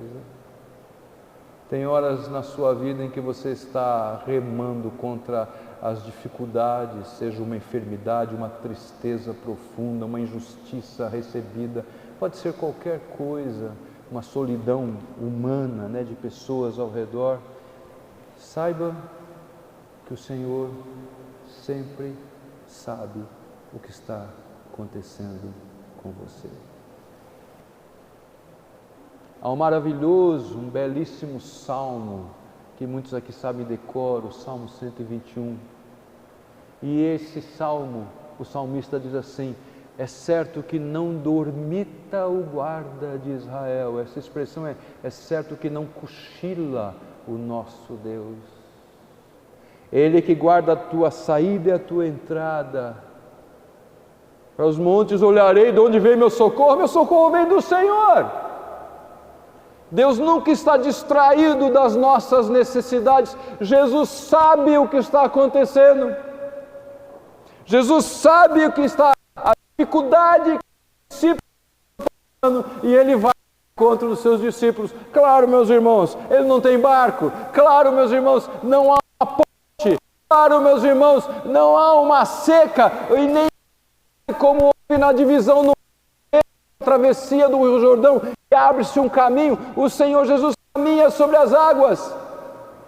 Tem horas na sua vida em que você está remando contra as dificuldades, seja uma enfermidade, uma tristeza profunda, uma injustiça recebida, pode ser qualquer coisa, uma solidão humana, né, de pessoas ao redor. Saiba que o Senhor sempre sabe o que está acontecendo com você. Há um maravilhoso, um belíssimo salmo, que muitos aqui sabem de cor, o Salmo 121. E esse salmo, o salmista diz assim: é certo que não dormita o guarda de Israel. Essa expressão é certo que não cochila o nosso Deus. Ele que guarda a tua saída e a tua entrada. Para os montes olharei, de onde vem meu socorro vem do Senhor. Deus nunca está distraído das nossas necessidades. Jesus sabe o que está acontecendo. Jesus sabe o que está, a dificuldade que os discípulos estão passando, e Ele vai contra os seus discípulos. Claro, meus irmãos, Ele não tem barco. Claro, meus irmãos, não há uma ponte. Claro, meus irmãos, não há uma seca, e nem como houve na divisão no travessia do Rio Jordão, e abre-se um caminho, o Senhor Jesus caminha sobre as águas.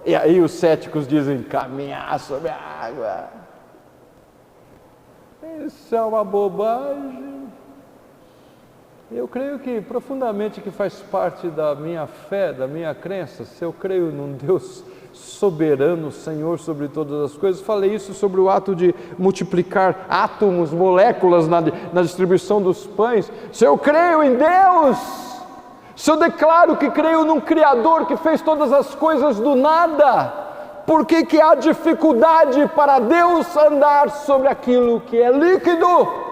E aí os céticos dizem: caminhar sobre a água, isso é uma bobagem. Eu creio que profundamente que faz parte da minha fé, da minha crença. Se eu creio num Deus soberano, Senhor sobre todas as coisas, falei isso sobre o ato de multiplicar átomos, moléculas na distribuição dos pães. Se eu creio em Deus, se eu declaro que creio num Criador que fez todas as coisas do nada, por que há dificuldade para Deus andar sobre aquilo que é líquido?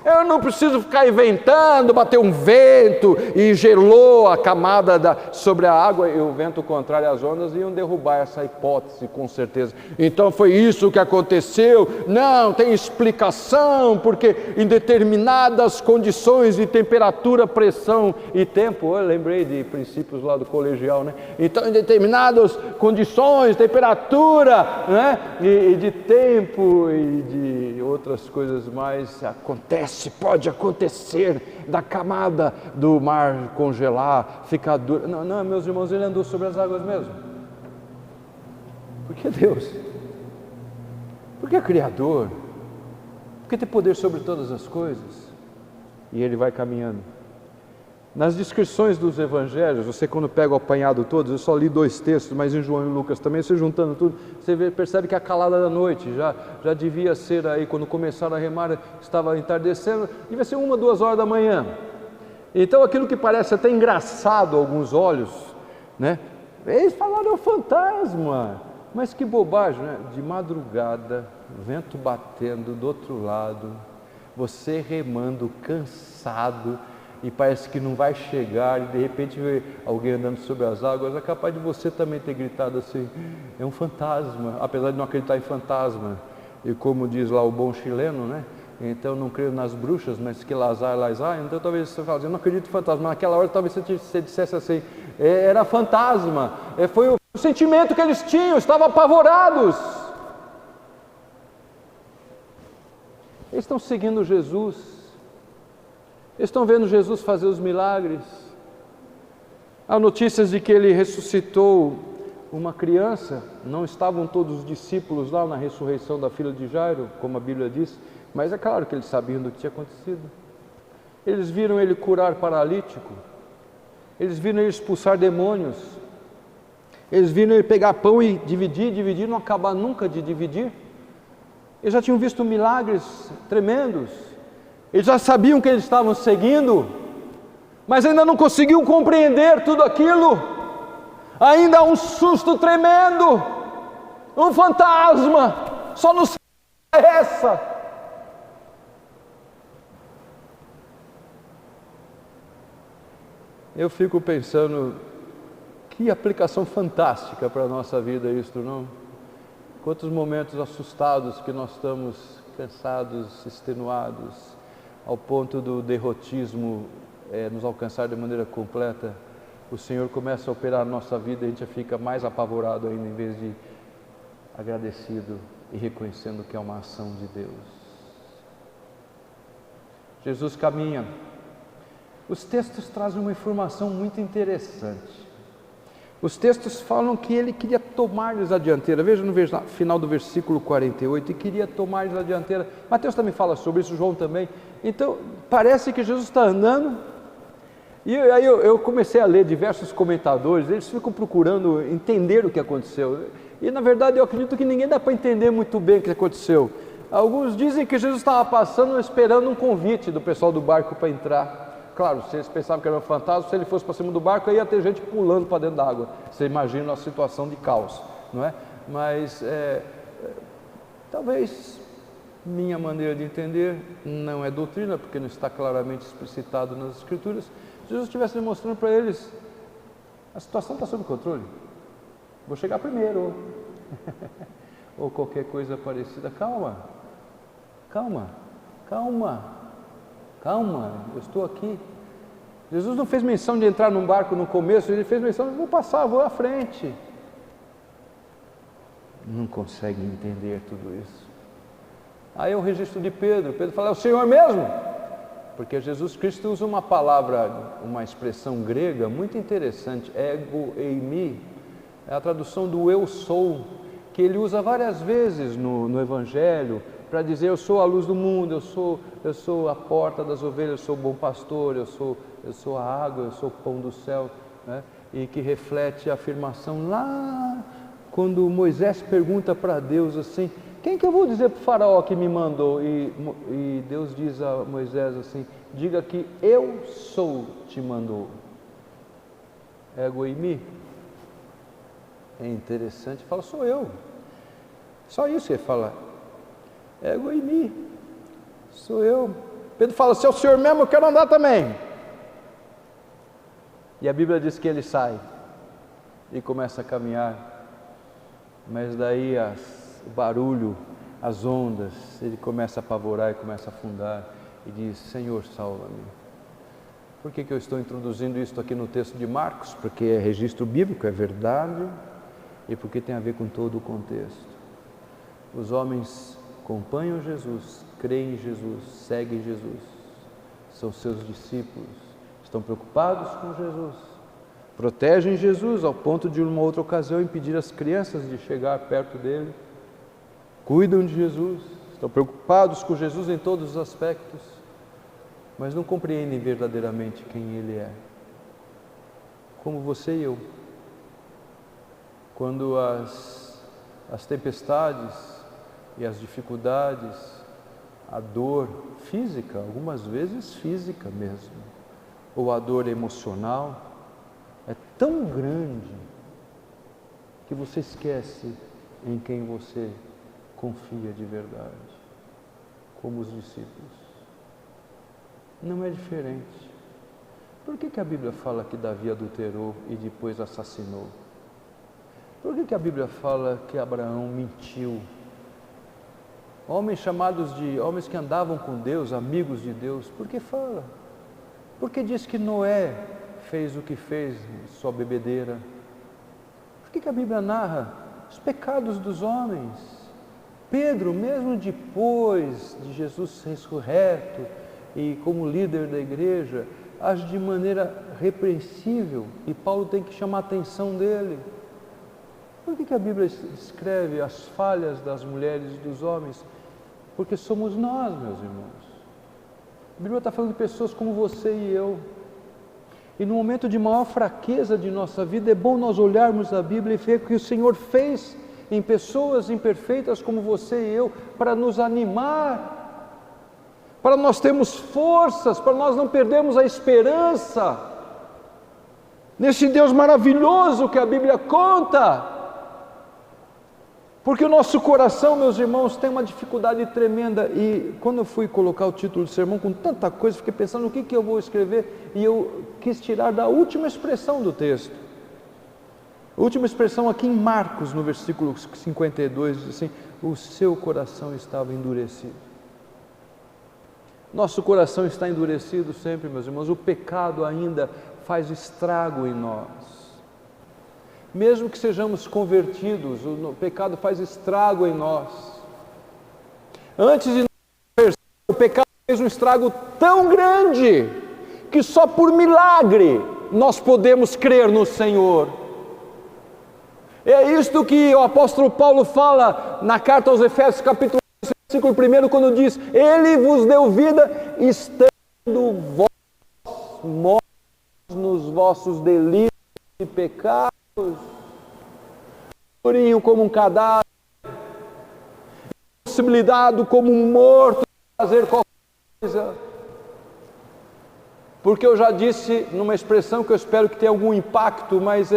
Eu não preciso ficar inventando, bater um vento e gelou a camada sobre a água, e o vento contrário às ondas iam derrubar essa hipótese com certeza. Então foi isso que aconteceu? Não, tem explicação, porque em determinadas condições de temperatura, pressão e tempo, eu lembrei de princípios lá do colegial, né? Então em determinadas condições, temperatura, né? E de tempo e de outras coisas mais, pode acontecer da camada do mar congelar, ficar dura. Não, meus irmãos, Ele andou sobre as águas mesmo. Porque Deus, porque é Criador, porque tem poder sobre todas as coisas. E Ele vai caminhando. Nas descrições dos evangelhos, você quando pega o apanhado todos, eu só li 2 textos, mas em João e Lucas também, você juntando tudo, você percebe que a calada da noite já devia ser aí, quando começaram a remar, estava entardecendo, devia ser 1, 2 horas da manhã. Então aquilo que parece até engraçado a alguns olhos, né? Eles falaram: é um fantasma, mas que bobagem, né? De madrugada, vento batendo do outro lado, você remando, cansado, e parece que não vai chegar, e de repente vê alguém andando sobre as águas, é capaz de você também ter gritado assim: é um fantasma, apesar de não acreditar em fantasma. E como diz lá o bom chileno, né? Então não creio nas bruxas, mas que las há. Então talvez você fale: eu não acredito em fantasma. Naquela hora talvez você dissesse assim: era fantasma. Foi o sentimento que eles tinham, estavam apavorados. Eles estão seguindo Jesus. Eles estão vendo Jesus fazer os milagres. Há notícias de que Ele ressuscitou uma criança. Não estavam todos os discípulos lá na ressurreição da filha de Jairo, como a Bíblia diz, mas é claro que eles sabiam do que tinha acontecido. Eles viram Ele curar paralítico. Eles viram Ele expulsar demônios. Eles viram Ele pegar pão e dividir, não acabar nunca de dividir. Eles já tinham visto milagres tremendos. Eles já sabiam que eles estavam seguindo, mas ainda não conseguiam compreender tudo aquilo. Ainda há um susto tremendo, um fantasma, só não sei é essa. Eu fico pensando, que aplicação fantástica para a nossa vida isto, não? Quantos momentos assustados que nós estamos, cansados, extenuados, ao ponto do derrotismo nos alcançar de maneira completa. O Senhor começa a operar na nossa vida e a gente fica mais apavorado ainda, em vez de agradecido e reconhecendo que é uma ação de Deus. Jesus caminha. Os textos trazem uma informação muito interessante. Os textos falam que Ele queria tomar-lhes a dianteira. Veja no final do versículo 48, e queria tomar-lhes a dianteira. Mateus também fala sobre isso, João também. Então, parece que Jesus está andando, E aí eu comecei a ler diversos comentadores, eles ficam procurando entender o que aconteceu. E na verdade eu acredito que ninguém dá para entender muito bem o que aconteceu. Alguns dizem que Jesus estava passando esperando um convite do pessoal do barco para entrar. Claro, se eles pensavam que era um fantasma, se ele fosse para cima do barco, aí ia ter gente pulando para dentro da água. Você imagina uma situação de caos, não é? Mas talvez minha maneira de entender não é doutrina, porque não está claramente explicitado nas Escrituras. Jesus estivesse demonstrando para eles: a situação está sob controle, vou chegar primeiro, ou qualquer coisa parecida. Calma, eu estou aqui. Jesus não fez menção de entrar num barco no começo, ele fez menção de vou passar, vou à frente. Não consegue entender tudo isso. Aí é o registro de Pedro. Pedro fala: é o Senhor mesmo? Porque Jesus Cristo usa uma palavra, uma expressão grega muito interessante, ego eimi, é a tradução do eu sou, que ele usa várias vezes no Evangelho, para dizer: eu sou a luz do mundo, eu sou a porta das ovelhas, eu sou o bom pastor, eu sou a água, eu sou o pão do céu, né? E que reflete a afirmação lá, quando Moisés pergunta para Deus assim: quem que eu vou dizer para o faraó que me mandou? E Deus diz a Moisés assim: diga que eu sou te mandou. Ego eimi. É interessante, fala: sou eu. Só isso que ele fala. Ego eimi. Sou eu. Pedro fala: se é o Senhor mesmo, eu quero andar também. E a Bíblia diz que ele sai e começa a caminhar. Mas daí o barulho, as ondas, ele começa a apavorar e começa a afundar e diz: Senhor, salva-me. Por que eu estou introduzindo isso aqui no texto de Marcos? Porque é registro bíblico, é verdade, e porque tem a ver com todo o contexto. Os homens acompanham Jesus, creem em Jesus, seguem Jesus, são seus discípulos, estão preocupados com Jesus, protegem Jesus ao ponto de, numa outra ocasião, impedir as crianças de chegar perto dele, cuidam de Jesus, estão preocupados com Jesus em todos os aspectos, mas não compreendem verdadeiramente quem Ele é, como você e eu. Quando as tempestades e as dificuldades, a dor física, algumas vezes física mesmo, ou a dor emocional, é tão grande que você esquece em quem você confia de verdade, como os discípulos. Não é diferente. Por que a Bíblia fala que Davi adulterou e depois assassinou? Por que a Bíblia fala que Abraão mentiu? Homens chamados de homens que andavam com Deus, amigos de Deus, por que fala? Por que diz que Noé fez o que fez, sua bebedeira? Por que a Bíblia narra os pecados dos homens? Pedro, mesmo depois de Jesus ressurreto e como líder da igreja, age de maneira repreensível e Paulo tem que chamar a atenção dele. Por que a Bíblia descreve as falhas das mulheres e dos homens? Porque somos nós, meus irmãos. A Bíblia está falando de pessoas como você e eu. E no momento de maior fraqueza de nossa vida, é bom nós olharmos a Bíblia e ver o que o Senhor fez em pessoas imperfeitas como você e eu, para nos animar, para nós termos forças, para nós não perdermos a esperança nesse Deus maravilhoso que a Bíblia conta. Porque o nosso coração, meus irmãos, tem uma dificuldade tremenda. E quando eu fui colocar o título do sermão com tanta coisa, fiquei pensando o que eu vou escrever, e eu quis tirar da última expressão do texto. A última expressão aqui em Marcos, no versículo 52, diz assim: o seu coração estava endurecido. Nosso coração está endurecido sempre, meus irmãos. O pecado ainda faz estrago em nós. Mesmo que sejamos convertidos, o pecado faz estrago em nós. Antes de nós, o pecado fez um estrago tão grande que só por milagre nós podemos crer no Senhor. É isto que o apóstolo Paulo fala na carta aos Efésios, capítulo 1, versículo 1, quando diz: Ele vos deu vida, estando vós mortos vossos delitos e pecados, escurinho como um cadáver, possibilidade como um morto de fazer qualquer coisa. Porque eu já disse numa expressão que eu espero que tenha algum impacto, mas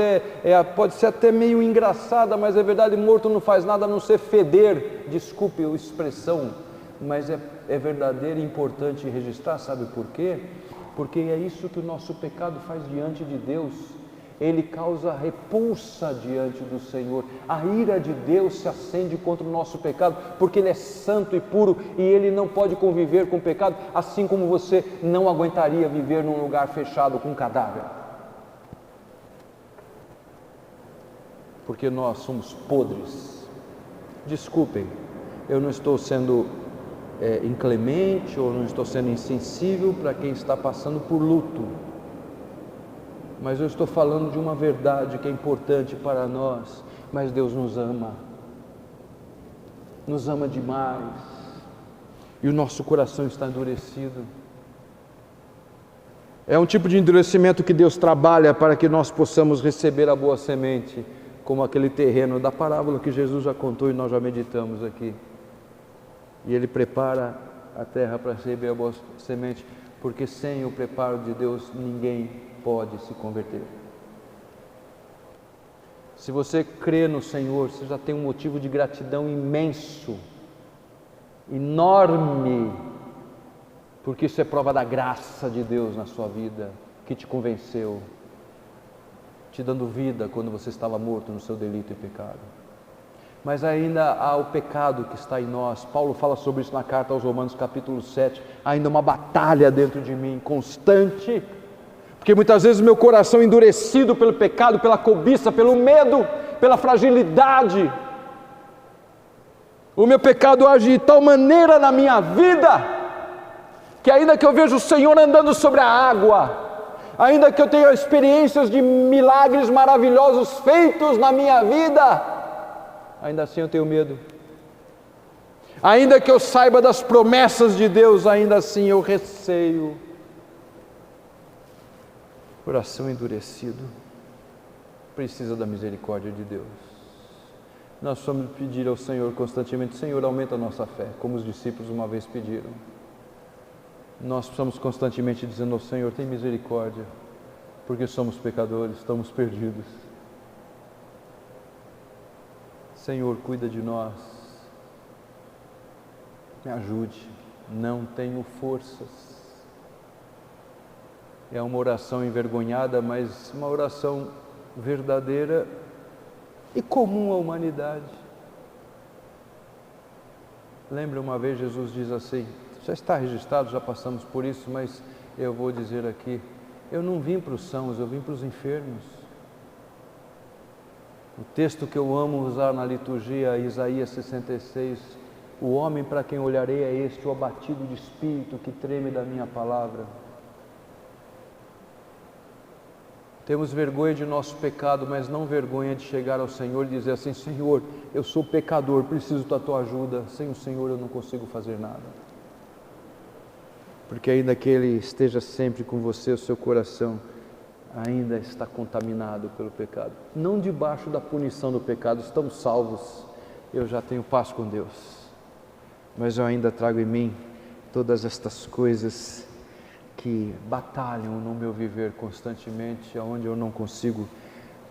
pode ser até meio engraçada, mas é verdade, morto não faz nada a não ser feder, desculpe a expressão, mas é verdadeiro e importante registrar, sabe por quê? Porque é isso que o nosso pecado faz diante de Deus. Ele causa repulsa diante do Senhor. A ira de Deus se acende contra o nosso pecado, porque Ele é santo e puro e Ele não pode conviver com o pecado, assim como você não aguentaria viver num lugar fechado com um cadáver. Porque nós somos podres. Desculpem, eu não estou sendo inclemente ou não estou sendo insensível para quem está passando por luto. Mas eu estou falando de uma verdade que é importante para nós. Mas Deus nos ama demais, e o nosso coração está endurecido. É um tipo de endurecimento que Deus trabalha para que nós possamos receber a boa semente, como aquele terreno da parábola que Jesus já contou e nós já meditamos aqui. E Ele prepara a terra para receber a boa semente, porque sem o preparo de Deus ninguém pode se converter. Se você crê no Senhor, você já tem um motivo de gratidão imenso, enorme, porque isso é prova da graça de Deus na sua vida, que te convenceu, te dando vida quando você estava morto no seu delito e pecado. Mas ainda há o pecado que está em nós. Paulo fala sobre isso na carta aos Romanos capítulo 7, ainda uma batalha dentro de mim, constante, porque muitas vezes o meu coração é endurecido pelo pecado, pela cobiça, pelo medo, pela fragilidade. O meu pecado age de tal maneira na minha vida, que ainda que eu veja o Senhor andando sobre a água, ainda que eu tenha experiências de milagres maravilhosos feitos na minha vida, ainda assim eu tenho medo. Ainda que eu saiba das promessas de Deus, ainda assim eu receio. Coração endurecido precisa da misericórdia de Deus. Nós vamos pedir ao Senhor constantemente: Senhor, aumenta a nossa fé, como os discípulos uma vez pediram. Nós precisamos constantemente dizendo ao Senhor: tem misericórdia, porque somos pecadores, estamos perdidos. Senhor, cuida de nós, me ajude, não tenho forças. É uma oração envergonhada, mas uma oração verdadeira e comum à humanidade. Lembra uma vez Jesus diz assim, já está registrado, já passamos por isso, mas eu vou dizer aqui: eu não vim para os sãos, eu vim para os enfermos. O texto que eu amo usar na liturgia, Isaías 66, o homem para quem olharei é este, o abatido de espírito, que treme da minha palavra. Temos vergonha de nosso pecado, mas não vergonha de chegar ao Senhor e dizer assim: Senhor, eu sou pecador, preciso da Tua ajuda, sem o Senhor eu não consigo fazer nada. Porque ainda que Ele esteja sempre com você, o seu coração ainda está contaminado pelo pecado. Não debaixo da punição do pecado, estamos salvos, eu já tenho paz com Deus, mas eu ainda trago em mim todas estas coisas que batalham no meu viver constantemente, onde eu não consigo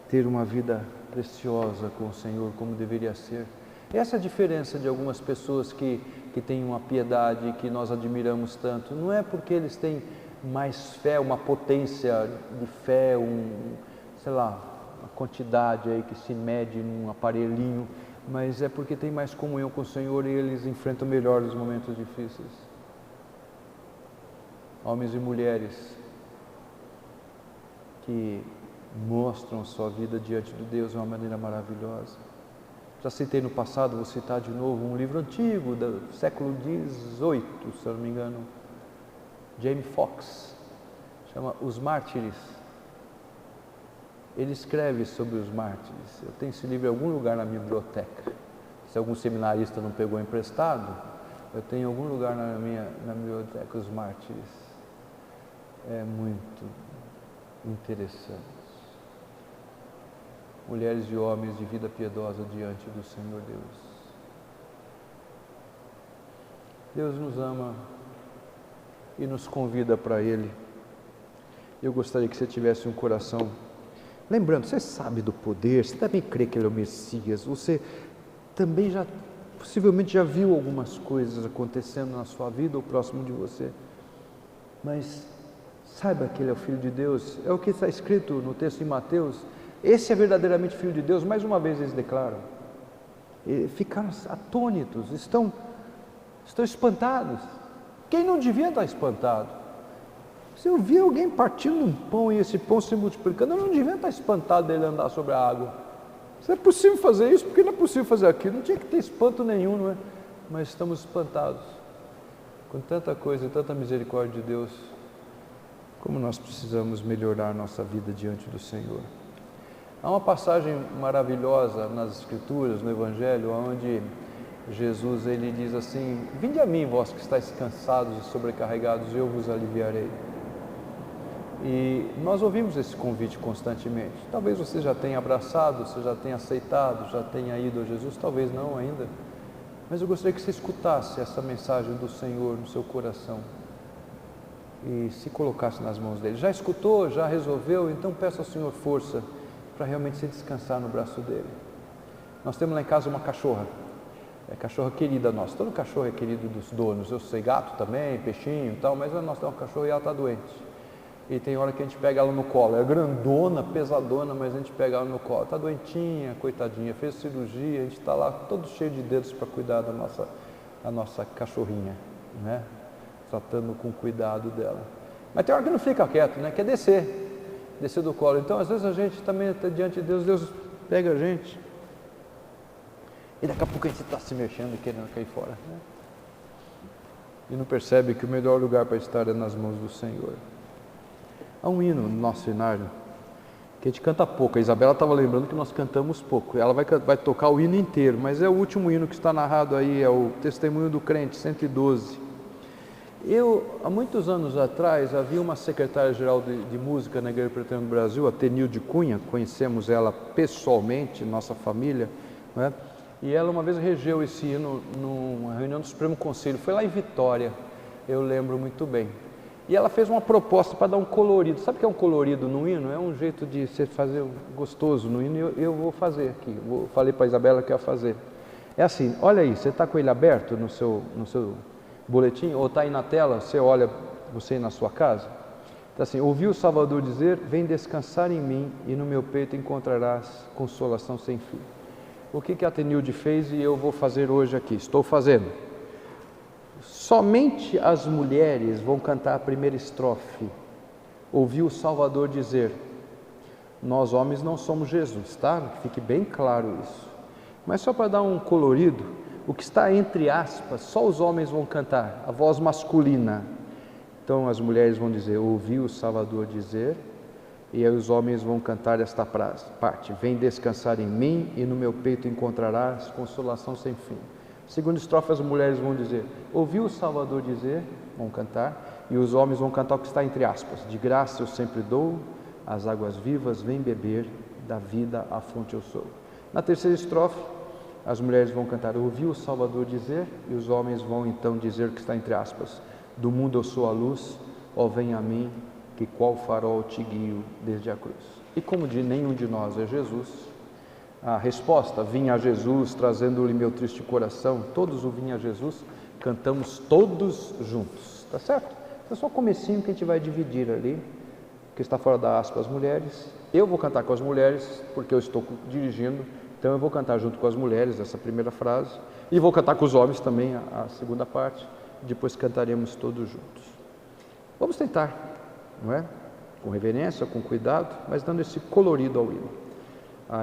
ter uma vida preciosa com o Senhor como deveria ser. Essa é a diferença de algumas pessoas que têm uma piedade que nós admiramos tanto. Não é porque eles têm mais fé, uma potência de fé, uma quantidade aí que se mede num aparelhinho, mas é porque tem mais comunhão com o Senhor e eles enfrentam melhor os momentos difíceis. Homens e mulheres que mostram sua vida diante de Deus de uma maneira maravilhosa. Já citei no passado, vou citar de novo um livro antigo, do século XVIII, se eu não me engano, James Fox, chama Os Mártires. Ele escreve sobre os mártires. Eu tenho esse livro em algum lugar na minha biblioteca. Se algum seminarista não pegou emprestado, eu tenho em algum lugar na minha biblioteca Os Mártires. É muito interessantes. Mulheres e homens de vida piedosa diante do Senhor Deus. Deus nos ama e nos convida para Ele. Eu gostaria que você tivesse um coração, lembrando, você sabe do poder, você também crê que Ele é o Messias, você também possivelmente já viu algumas coisas acontecendo na sua vida ou próximo de você, mas saiba que Ele é o Filho de Deus, é o que está escrito no texto em Mateus, esse é verdadeiramente Filho de Deus. Mais uma vez eles declaram, e ficaram atônitos, estão espantados. Quem não devia estar espantado? Se eu vi alguém partindo um pão e esse pão se multiplicando, eu não devia estar espantado dele andar sobre a água. Se é possível fazer isso, porque não é possível fazer aquilo, não tinha que ter espanto nenhum, não é? Mas estamos espantados com tanta coisa, tanta misericórdia de Deus, como nós precisamos melhorar nossa vida diante do Senhor. Há uma passagem maravilhosa nas Escrituras, no Evangelho, onde Jesus ele diz assim: vinde a mim, vós que estáis cansados e sobrecarregados, eu vos aliviarei. E nós ouvimos esse convite constantemente. Talvez você já tenha abraçado, você já tenha aceitado, já tenha ido a Jesus, talvez não ainda. Mas eu gostaria que você escutasse essa mensagem do Senhor no seu coração e se colocasse nas mãos dele. Já escutou? Já resolveu? Então peça ao Senhor força para realmente se descansar no braço dele. Nós temos lá em casa uma cachorra. É cachorra querida nossa. Todo cachorro é querido dos donos. Eu sei, gato também, peixinho e tal, mas a nossa tem uma cachorra e ela está doente. E tem hora que a gente pega ela no colo. É grandona, pesadona, mas a gente pega ela no colo. Está doentinha, coitadinha, fez cirurgia, a gente está lá todo cheio de dedos para cuidar da nossa cachorrinha, né? Tratando com cuidado dela. Mas tem hora que não fica quieto, né? Quer descer do colo. Então, às vezes a gente também está diante de Deus, Deus pega a gente. E daqui a pouco a gente está se mexendo e querendo cair fora, né? E não percebe que o melhor lugar para estar é nas mãos do Senhor. Há um hino no nosso cenário que a gente canta pouco. A Isabela estava lembrando que nós cantamos pouco. Ela vai tocar o hino inteiro, mas é o último hino que está narrado aí, é o Testemunho do Crente, 112. Há muitos anos atrás, havia uma secretária-geral de música na Igreja Presbiteriana do Brasil, a Tenilde Cunha, conhecemos ela pessoalmente, nossa família, né? E ela uma vez regeu esse hino numa reunião do Supremo Conselho, foi lá em Vitória, eu lembro muito bem. E ela fez uma proposta para dar um colorido. Sabe o que é um colorido no hino? É um jeito de você fazer gostoso no hino, e eu vou fazer aqui. Falei para a Isabela que ia fazer. É assim, olha aí, você está com ele aberto no seu boletim, ou está aí na tela, você olha, você aí na sua casa. Está assim: ouvi o Salvador dizer, vem descansar em mim, e no meu peito encontrarás consolação sem fim. O que a Tenilde fez e eu vou fazer hoje aqui? Estou fazendo. Somente as mulheres vão cantar a primeira estrofe. Ouvi o Salvador dizer, nós homens não somos Jesus, tá? Que fique bem claro isso. Mas só para dar um colorido, o que está entre aspas, só os homens vão cantar, a voz masculina. Então as mulheres vão dizer, ouvi o Salvador dizer, e aí os homens vão cantar esta parte, vem descansar em mim e no meu peito encontrarás consolação sem fim. Segunda estrofe, as mulheres vão dizer, ouvi o Salvador dizer, vão cantar, e os homens vão cantar o que está entre aspas, de graça eu sempre dou, as águas vivas vêm beber, da vida a fonte eu sou. Na terceira estrofe, as mulheres vão cantar, ouvi o Salvador dizer, e os homens vão então dizer o que está entre aspas, do mundo eu sou a luz, ó vem a mim, que qual farol te guio desde a cruz. E como de nenhum de nós é Jesus, a resposta, vim a Jesus, trazendo-lhe meu triste coração, todos o vim a Jesus, cantamos todos juntos, tá certo? É só o comecinho que a gente vai dividir ali, que está fora da aspa as mulheres, eu vou cantar com as mulheres, porque eu estou dirigindo, então eu vou cantar junto com as mulheres essa primeira frase, e vou cantar com os homens também a segunda parte, depois cantaremos todos juntos. Vamos tentar, não é? Com reverência, com cuidado, mas dando esse colorido ao hino.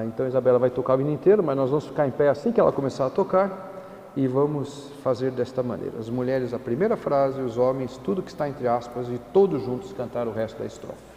Então a Isabela vai tocar o hino inteiro, mas nós vamos ficar em pé assim que ela começar a tocar e vamos fazer desta maneira. As mulheres a primeira frase, os homens tudo que está entre aspas e todos juntos cantar o resto da estrofe.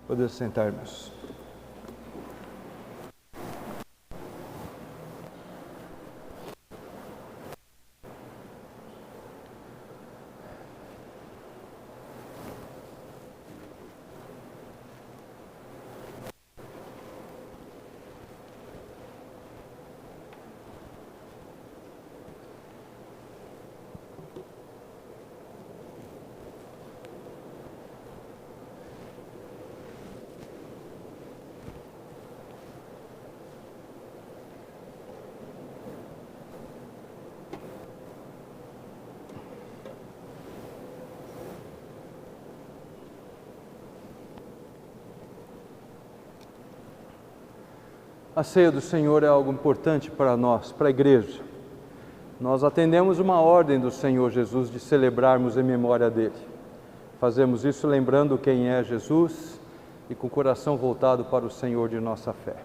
Poder sentar-nos. A ceia do Senhor é algo importante para nós, para a igreja. Nós atendemos uma ordem do Senhor Jesus de celebrarmos em memória dele. Fazemos isso lembrando quem é Jesus e com o coração voltado para o Senhor de nossa fé.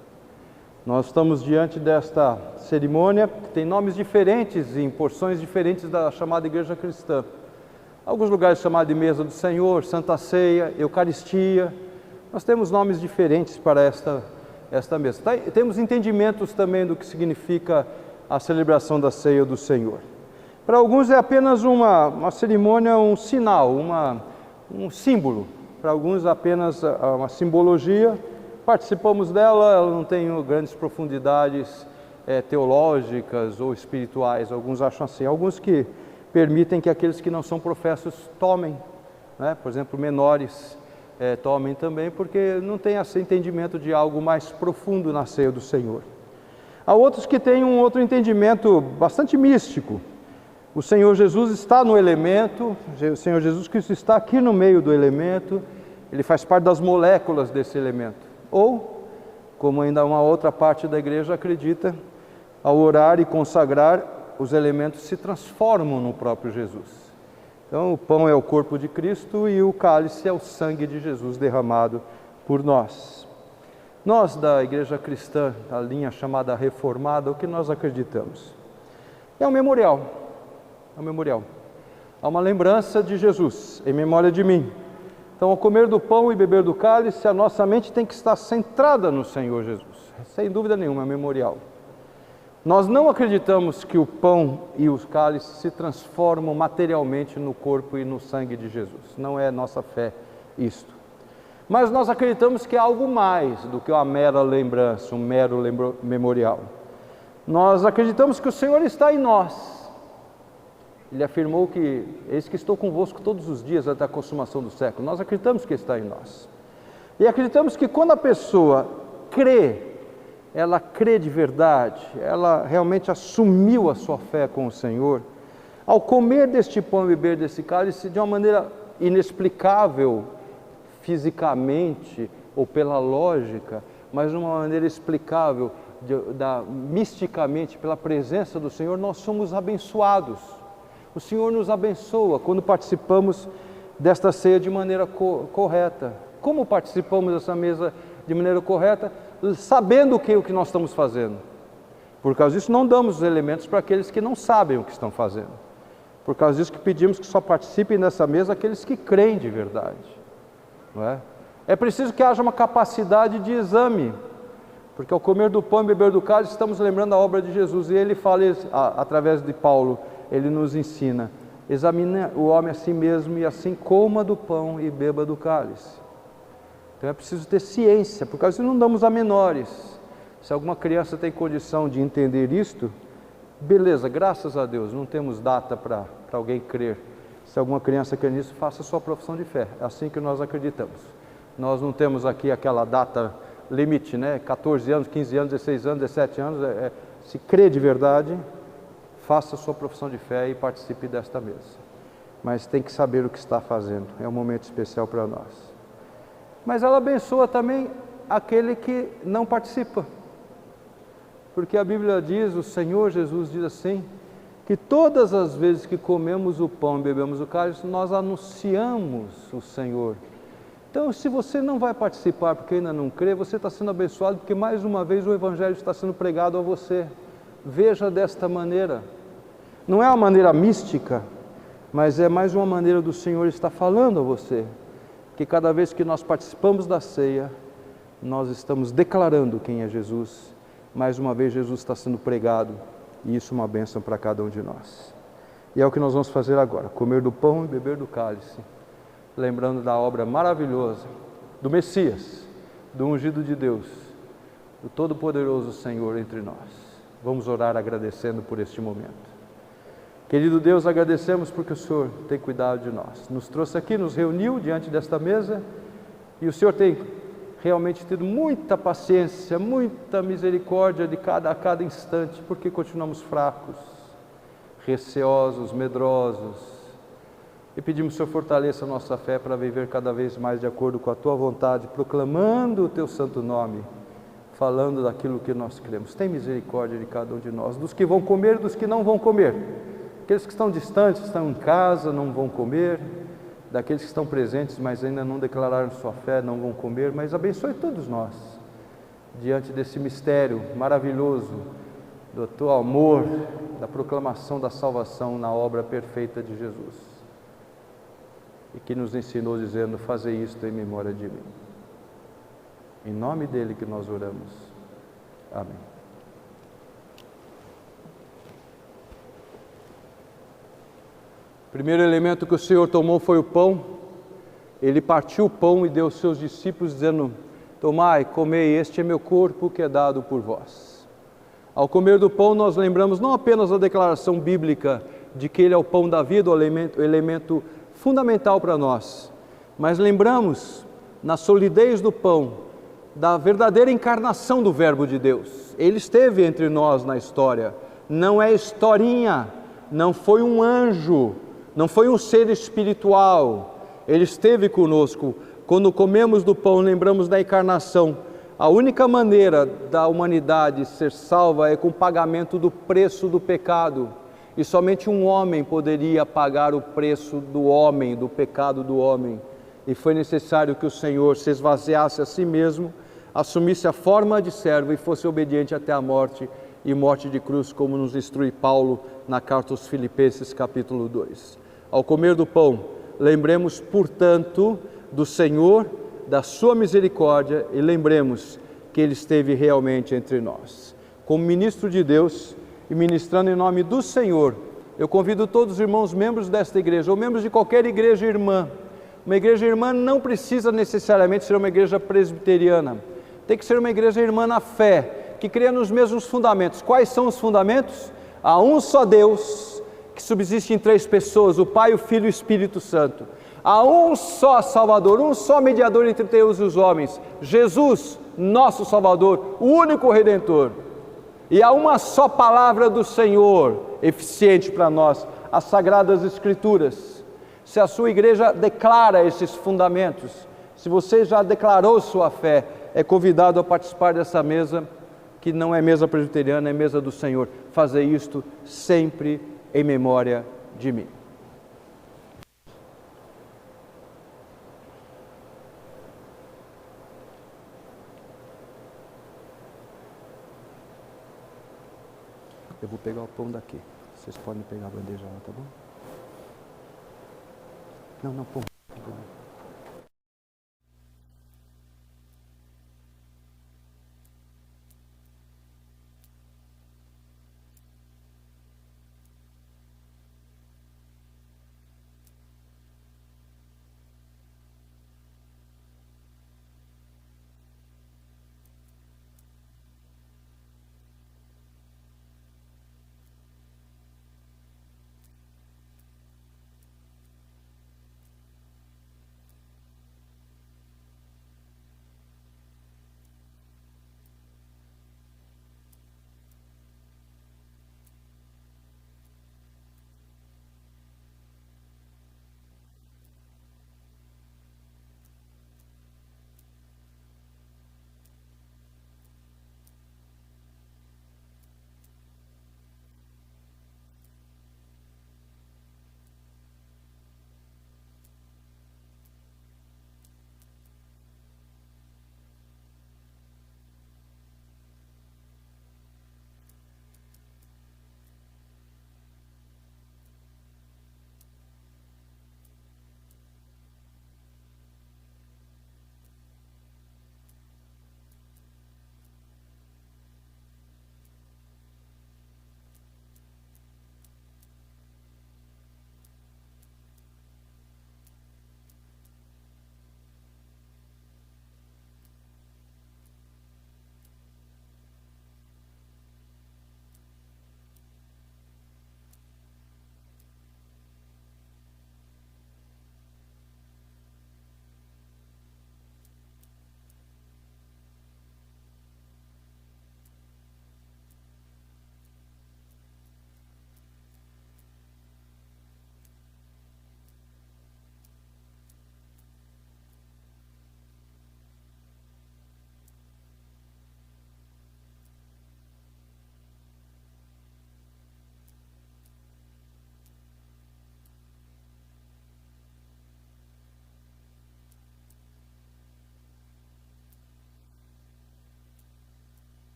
Nós estamos diante desta cerimônia que tem nomes diferentes e em porções diferentes da chamada igreja cristã. Alguns lugares chamados de mesa do Senhor, Santa Ceia, Eucaristia. Nós temos nomes diferentes para esta mesa. Temos entendimentos também do que significa a celebração da ceia do Senhor. Para alguns é apenas uma cerimônia, um sinal, um símbolo. Para alguns apenas uma simbologia. Participamos dela, ela não tem grandes profundidades teológicas ou espirituais. Alguns acham assim. Alguns que permitem que aqueles que não são professos tomem, né? Por exemplo, menores tomem também, porque não tem esse entendimento de algo mais profundo na ceia do Senhor. Há outros que têm um outro entendimento bastante místico. O Senhor Jesus está no elemento, o Senhor Jesus Cristo está aqui no meio do elemento, ele faz parte das moléculas desse elemento. Ou, como ainda uma outra parte da igreja acredita, ao orar e consagrar, os elementos se transformam no próprio Jesus. Então, o pão é o corpo de Cristo e o cálice é o sangue de Jesus derramado por nós. Nós, da igreja cristã, da linha chamada reformada, o que nós acreditamos? É um memorial. É um memorial. Há uma lembrança de Jesus, em memória de mim. Então, ao comer do pão e beber do cálice, a nossa mente tem que estar centrada no Senhor Jesus. Sem dúvida nenhuma, é um memorial. Nós não acreditamos que o pão e os cálices se transformam materialmente no corpo e no sangue de Jesus. Não é nossa fé isto. Mas nós acreditamos que é algo mais do que uma mera lembrança, um mero memorial. Nós acreditamos que o Senhor está em nós. Ele afirmou que, eis que estou convosco todos os dias até a consumação do século. Nós acreditamos que está em nós. E acreditamos que quando a pessoa crê, ela crê de verdade, ela realmente assumiu a sua fé com o Senhor, ao comer deste pão e beber desse cálice de uma maneira inexplicável, fisicamente ou pela lógica, mas de uma maneira explicável, misticamente, pela presença do Senhor, nós somos abençoados. O Senhor nos abençoa quando participamos desta ceia de maneira correta. Como participamos dessa mesa de maneira correta? Sabendo o que nós estamos fazendo. Por causa disso, não damos os elementos para aqueles que não sabem o que estão fazendo. Por causa disso que pedimos que só participem dessa mesa aqueles que creem de verdade. Não é? É preciso que haja uma capacidade de exame, porque ao comer do pão e beber do cálice, estamos lembrando a obra de Jesus, e ele fala, através de Paulo, ele nos ensina, examine o homem a si mesmo e assim coma do pão e beba do cálice. Então é preciso ter ciência, por causa disso não damos a menores. Se alguma criança tem condição de entender isto, beleza, graças a Deus, não temos data para alguém crer. Se alguma criança quer nisso, faça a sua profissão de fé, é assim que nós acreditamos. Nós não temos aqui aquela data limite, né? 14 anos, 15 anos, 16 anos, 17 anos, se crê de verdade, faça a sua profissão de fé e participe desta mesa. Mas tem que saber o que está fazendo, é um momento especial para nós. Mas ela abençoa também aquele que não participa. Porque a Bíblia diz, o Senhor Jesus diz assim, que todas as vezes que comemos o pão e bebemos o cálice, nós anunciamos o Senhor. Então, se você não vai participar porque ainda não crê, você está sendo abençoado, porque mais uma vez o Evangelho está sendo pregado a você. Veja desta maneira. Não é uma maneira mística, mas é mais uma maneira do Senhor estar falando a você. que cada vez que nós participamos da ceia, nós estamos declarando quem é Jesus. Mais uma vez Jesus está sendo pregado, e isso é uma bênção para cada um de nós. E é o que nós vamos fazer agora, comer do pão e beber do cálice, lembrando da obra maravilhosa do Messias, do ungido de Deus, do Todo-Poderoso Senhor entre nós. Vamos orar agradecendo por este momento. Querido Deus, agradecemos porque o Senhor tem cuidado de nós. Nos trouxe aqui, nos reuniu diante desta mesa, e o Senhor tem realmente tido muita paciência, muita misericórdia a cada instante, porque continuamos fracos, receosos, medrosos, e pedimos que o Senhor fortaleça a nossa fé para viver cada vez mais de acordo com a Tua vontade, proclamando o Teu santo nome, falando daquilo que nós cremos. Tem misericórdia de cada um de nós, dos que vão comer e dos que não vão comer, aqueles que estão distantes, estão em casa, não vão comer, daqueles que estão presentes, mas ainda não declararam sua fé, não vão comer, mas abençoe todos nós, diante desse mistério maravilhoso, do Teu amor, da proclamação da salvação na obra perfeita de Jesus, e que nos ensinou dizendo: fazer isto em memória de mim. Em nome dele que nós oramos. Amém. O primeiro elemento que o Senhor tomou foi o pão. Ele partiu o pão e deu aos seus discípulos, dizendo: tomai, comei, este é meu corpo que é dado por vós. Ao comer do pão, nós lembramos não apenas a declaração bíblica de que ele é o pão da vida, o elemento fundamental para nós, mas lembramos, na solidez do pão, da verdadeira encarnação do Verbo de Deus. Ele esteve entre nós na história, não é historinha, não foi um anjo, não foi um ser espiritual, ele esteve conosco. Quando comemos do pão, lembramos da encarnação. A única maneira da humanidade ser salva é com o pagamento do preço do pecado, e somente um homem poderia pagar o preço do homem, do pecado do homem, e foi necessário que o Senhor se esvaziasse a si mesmo, assumisse a forma de servo e fosse obediente até a morte, e morte de cruz, como nos instrui Paulo na carta aos Filipenses capítulo 2. Ao comer do pão, lembremos, portanto, do Senhor, da sua misericórdia, e lembremos que Ele esteve realmente entre nós. Como ministro de Deus e ministrando em nome do Senhor, eu convido todos os irmãos membros desta igreja, ou membros de qualquer igreja irmã. Uma igreja irmã não precisa necessariamente ser uma igreja presbiteriana, tem que ser uma igreja irmã na fé, que crê nos mesmos fundamentos. Quais são os fundamentos? Há um só Deus, que subsiste em três pessoas, o Pai, o Filho e o Espírito Santo. Há um só Salvador, um só mediador entre Deus e os homens, Jesus, nosso Salvador, o único Redentor. E há uma só palavra do Senhor, eficiente para nós, as Sagradas Escrituras. Se a sua igreja declara esses fundamentos, se você já declarou sua fé, é convidado a participar dessa mesa, que não é mesa presbiteriana, é mesa do Senhor. Fazer isto sempre em memória de mim. Eu vou pegar o pão daqui. Vocês podem pegar a bandeja lá, tá bom? Não, pão.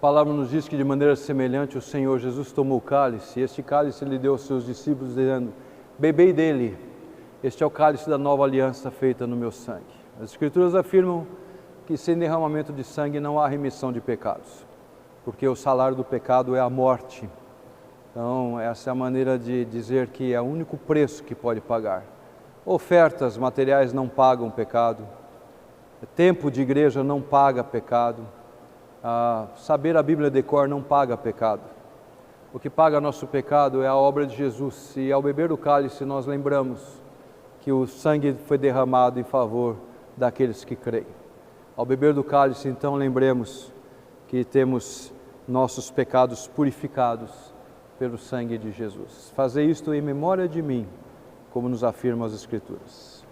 palavra nos diz que de maneira semelhante o Senhor Jesus tomou o cálice, e este cálice Ele deu aos seus discípulos, dizendo: bebei dele, este é o cálice da nova aliança feita no meu sangue. As Escrituras afirmam que sem derramamento de sangue não há remissão de pecados, porque o salário do pecado é a morte. Então, essa é a maneira de dizer que é o único preço que pode pagar. Ofertas materiais não pagam pecado, tempo de igreja não paga pecado, saber a Bíblia de cor não paga pecado. O que paga nosso pecado é a obra de Jesus, e ao beber o cálice nós lembramos que o sangue foi derramado em favor daqueles que creem. Ao beber do cálice, então, lembremos que temos nossos pecados purificados pelo sangue de Jesus. Fazer isto em memória de mim, como nos afirmam as Escrituras.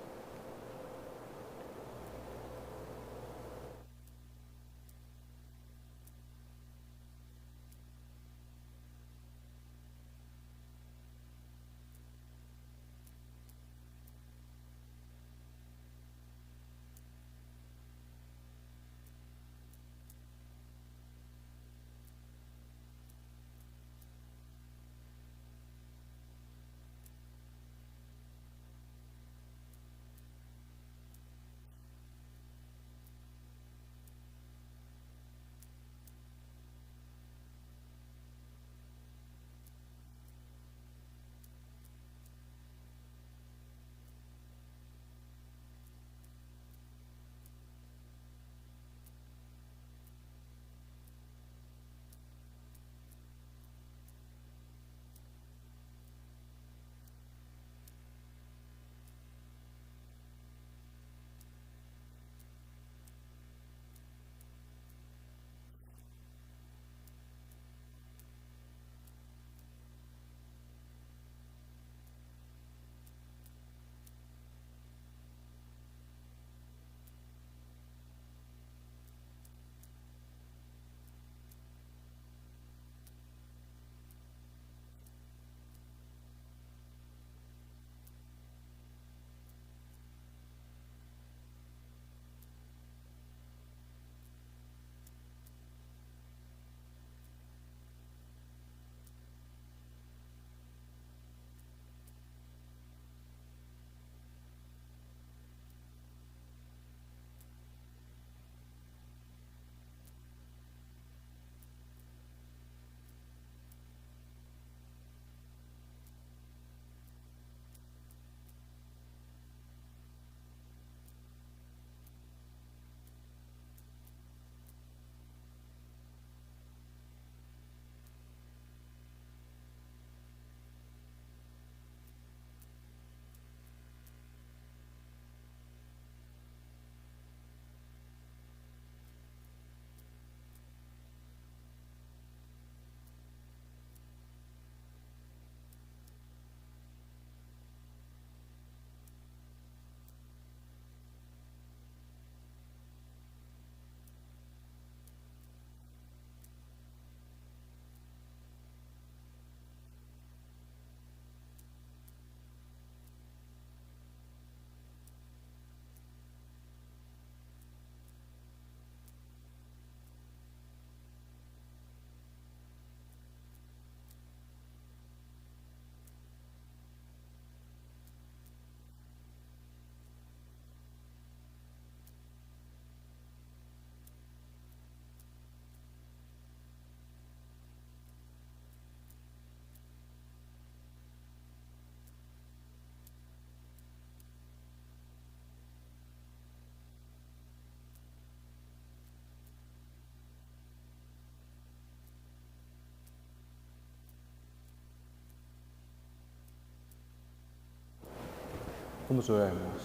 Vamos orar, irmãos.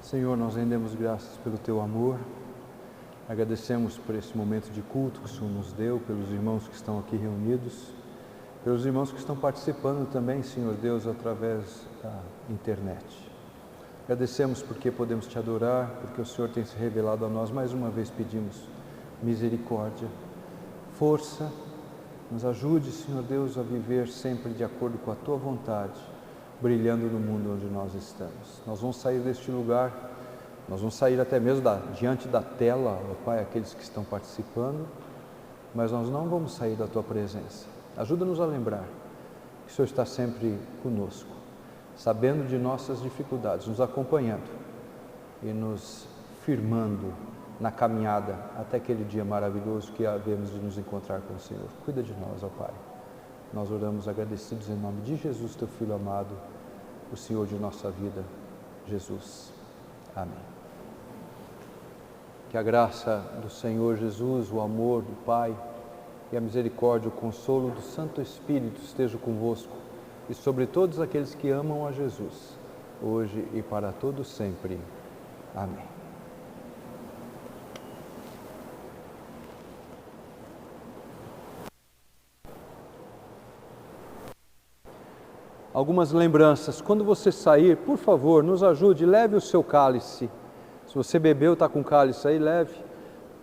Senhor, nós rendemos graças pelo Teu amor, agradecemos por esse momento de culto que o Senhor nos deu, pelos irmãos que estão aqui reunidos, pelos irmãos que estão participando também, Senhor Deus, através da internet. Agradecemos porque podemos Te adorar, porque o Senhor tem se revelado a nós. Mais uma vez pedimos misericórdia, força, nos ajude, Senhor Deus, a viver sempre de acordo com a Tua vontade, brilhando no mundo onde nós estamos. Nós vamos sair deste lugar, nós vamos sair até mesmo diante da tela, ó Pai, aqueles que estão participando, mas nós não vamos sair da Tua presença. Ajuda-nos a lembrar que o Senhor está sempre conosco, sabendo de nossas dificuldades, nos acompanhando e nos firmando na caminhada até aquele dia maravilhoso que havemos de nos encontrar com o Senhor. Cuida de nós, ó Pai. Nós oramos agradecidos em nome de Jesus, Teu Filho amado, o Senhor de nossa vida, Jesus. Amém. Que a graça do Senhor Jesus, o amor do Pai e a misericórdia, o consolo do Santo Espírito estejam convosco e sobre todos aqueles que amam a Jesus, hoje e para todo sempre. Amém. Algumas lembranças. Quando você sair, por favor, nos ajude, leve o seu cálice. Se você bebeu, está com cálice aí, leve.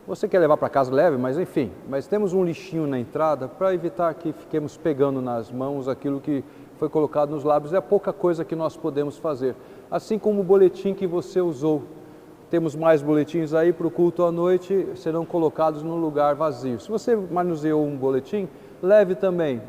Você quer levar para casa, leve, mas enfim. Mas temos um lixinho na entrada para evitar que fiquemos pegando nas mãos aquilo que foi colocado nos lábios. É pouca coisa que nós podemos fazer. Assim como o boletim que você usou. Temos mais boletins aí para o culto à noite, serão colocados num lugar vazio. Se você manuseou um boletim, leve também.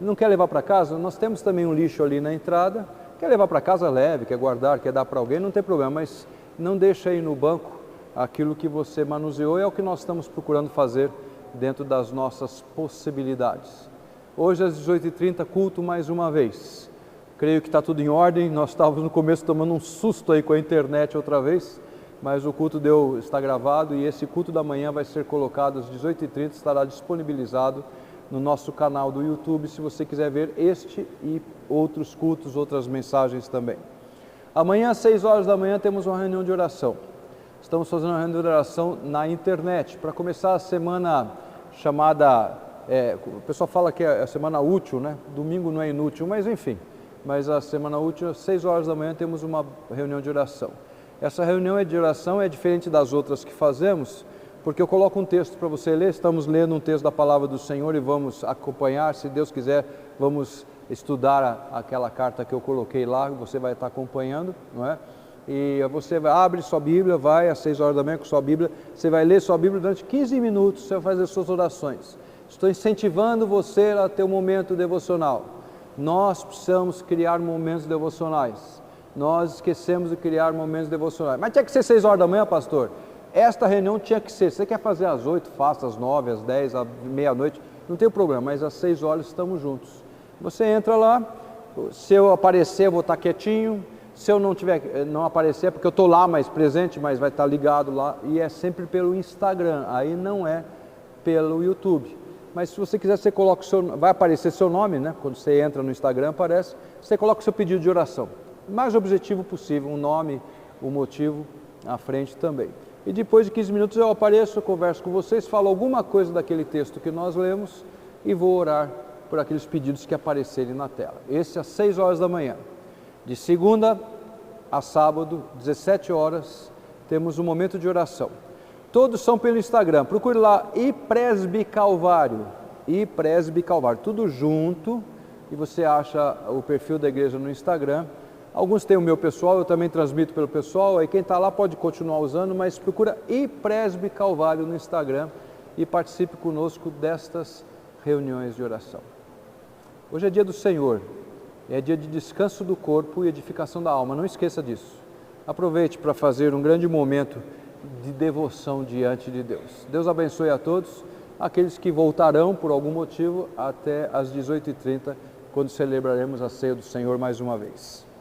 Não quer levar para casa? Nós temos também um lixo ali na entrada. Quer levar para casa, leve. Quer guardar, quer dar para alguém, não tem problema. Mas não deixe aí no banco aquilo que você manuseou. É o que nós estamos procurando fazer dentro das nossas possibilidades. Hoje às 18h30, culto mais uma vez. Creio que está tudo em ordem. Nós estávamos no começo tomando um susto aí com a internet outra vez. Mas o culto está gravado e esse culto da manhã vai ser colocado às 18h30, estará disponibilizado no nosso canal do YouTube, se você quiser ver este e outros cultos, outras mensagens também. Amanhã às 6 horas da manhã temos uma reunião de oração. Estamos fazendo uma reunião de oração na internet, para começar a semana chamada, o pessoal fala que é a semana útil, né? Domingo não é inútil, mas enfim, mas a semana útil, às 6 horas da manhã temos uma reunião de oração. Essa reunião de oração é diferente das outras que fazemos, porque eu coloco um texto para você ler, estamos lendo um texto da Palavra do Senhor e vamos acompanhar, se Deus quiser, vamos estudar aquela carta que eu coloquei lá, você vai estar acompanhando, não é? E você abre sua Bíblia, vai às 6 horas da manhã com sua Bíblia, você vai ler sua Bíblia durante 15 minutos, você vai fazer suas orações. Estou incentivando você a ter um momento devocional. Nós precisamos criar momentos devocionais. Nós esquecemos de criar momentos devocionais. Mas tinha que ser 6 horas da manhã, pastor? Esta reunião tinha que ser, você quer fazer às 8, faça às 9, às 10, à meia-noite, não tem problema, mas às 6 horas estamos juntos. Você entra lá, se eu aparecer eu vou estar quietinho, se eu não aparecer é porque eu estou lá mais presente, mas vai estar ligado lá, e é sempre pelo Instagram, aí não é pelo YouTube. Mas se você quiser, você coloca vai aparecer seu nome, né? Quando você entra no Instagram aparece, você coloca o seu pedido de oração. O mais objetivo possível, um nome, o motivo à frente também. E depois de 15 minutos eu apareço, eu converso com vocês, falo alguma coisa daquele texto que nós lemos e vou orar por aqueles pedidos que aparecerem na tela. Esse às 6 horas da manhã. De segunda a sábado, 17 horas, temos um momento de oração. Todos são pelo Instagram, procure lá, iPresby Calvário, tudo junto, e você acha o perfil da igreja no Instagram. Alguns têm o meu pessoal, eu também transmito pelo pessoal, aí quem está lá pode continuar usando, mas procura iPresby Calvário no Instagram e participe conosco destas reuniões de oração. Hoje é dia do Senhor, é dia de descanso do corpo e edificação da alma, não esqueça disso. Aproveite para fazer um grande momento de devoção diante de Deus. Deus abençoe a todos, aqueles que voltarão por algum motivo até às 18h30, quando celebraremos a ceia do Senhor mais uma vez.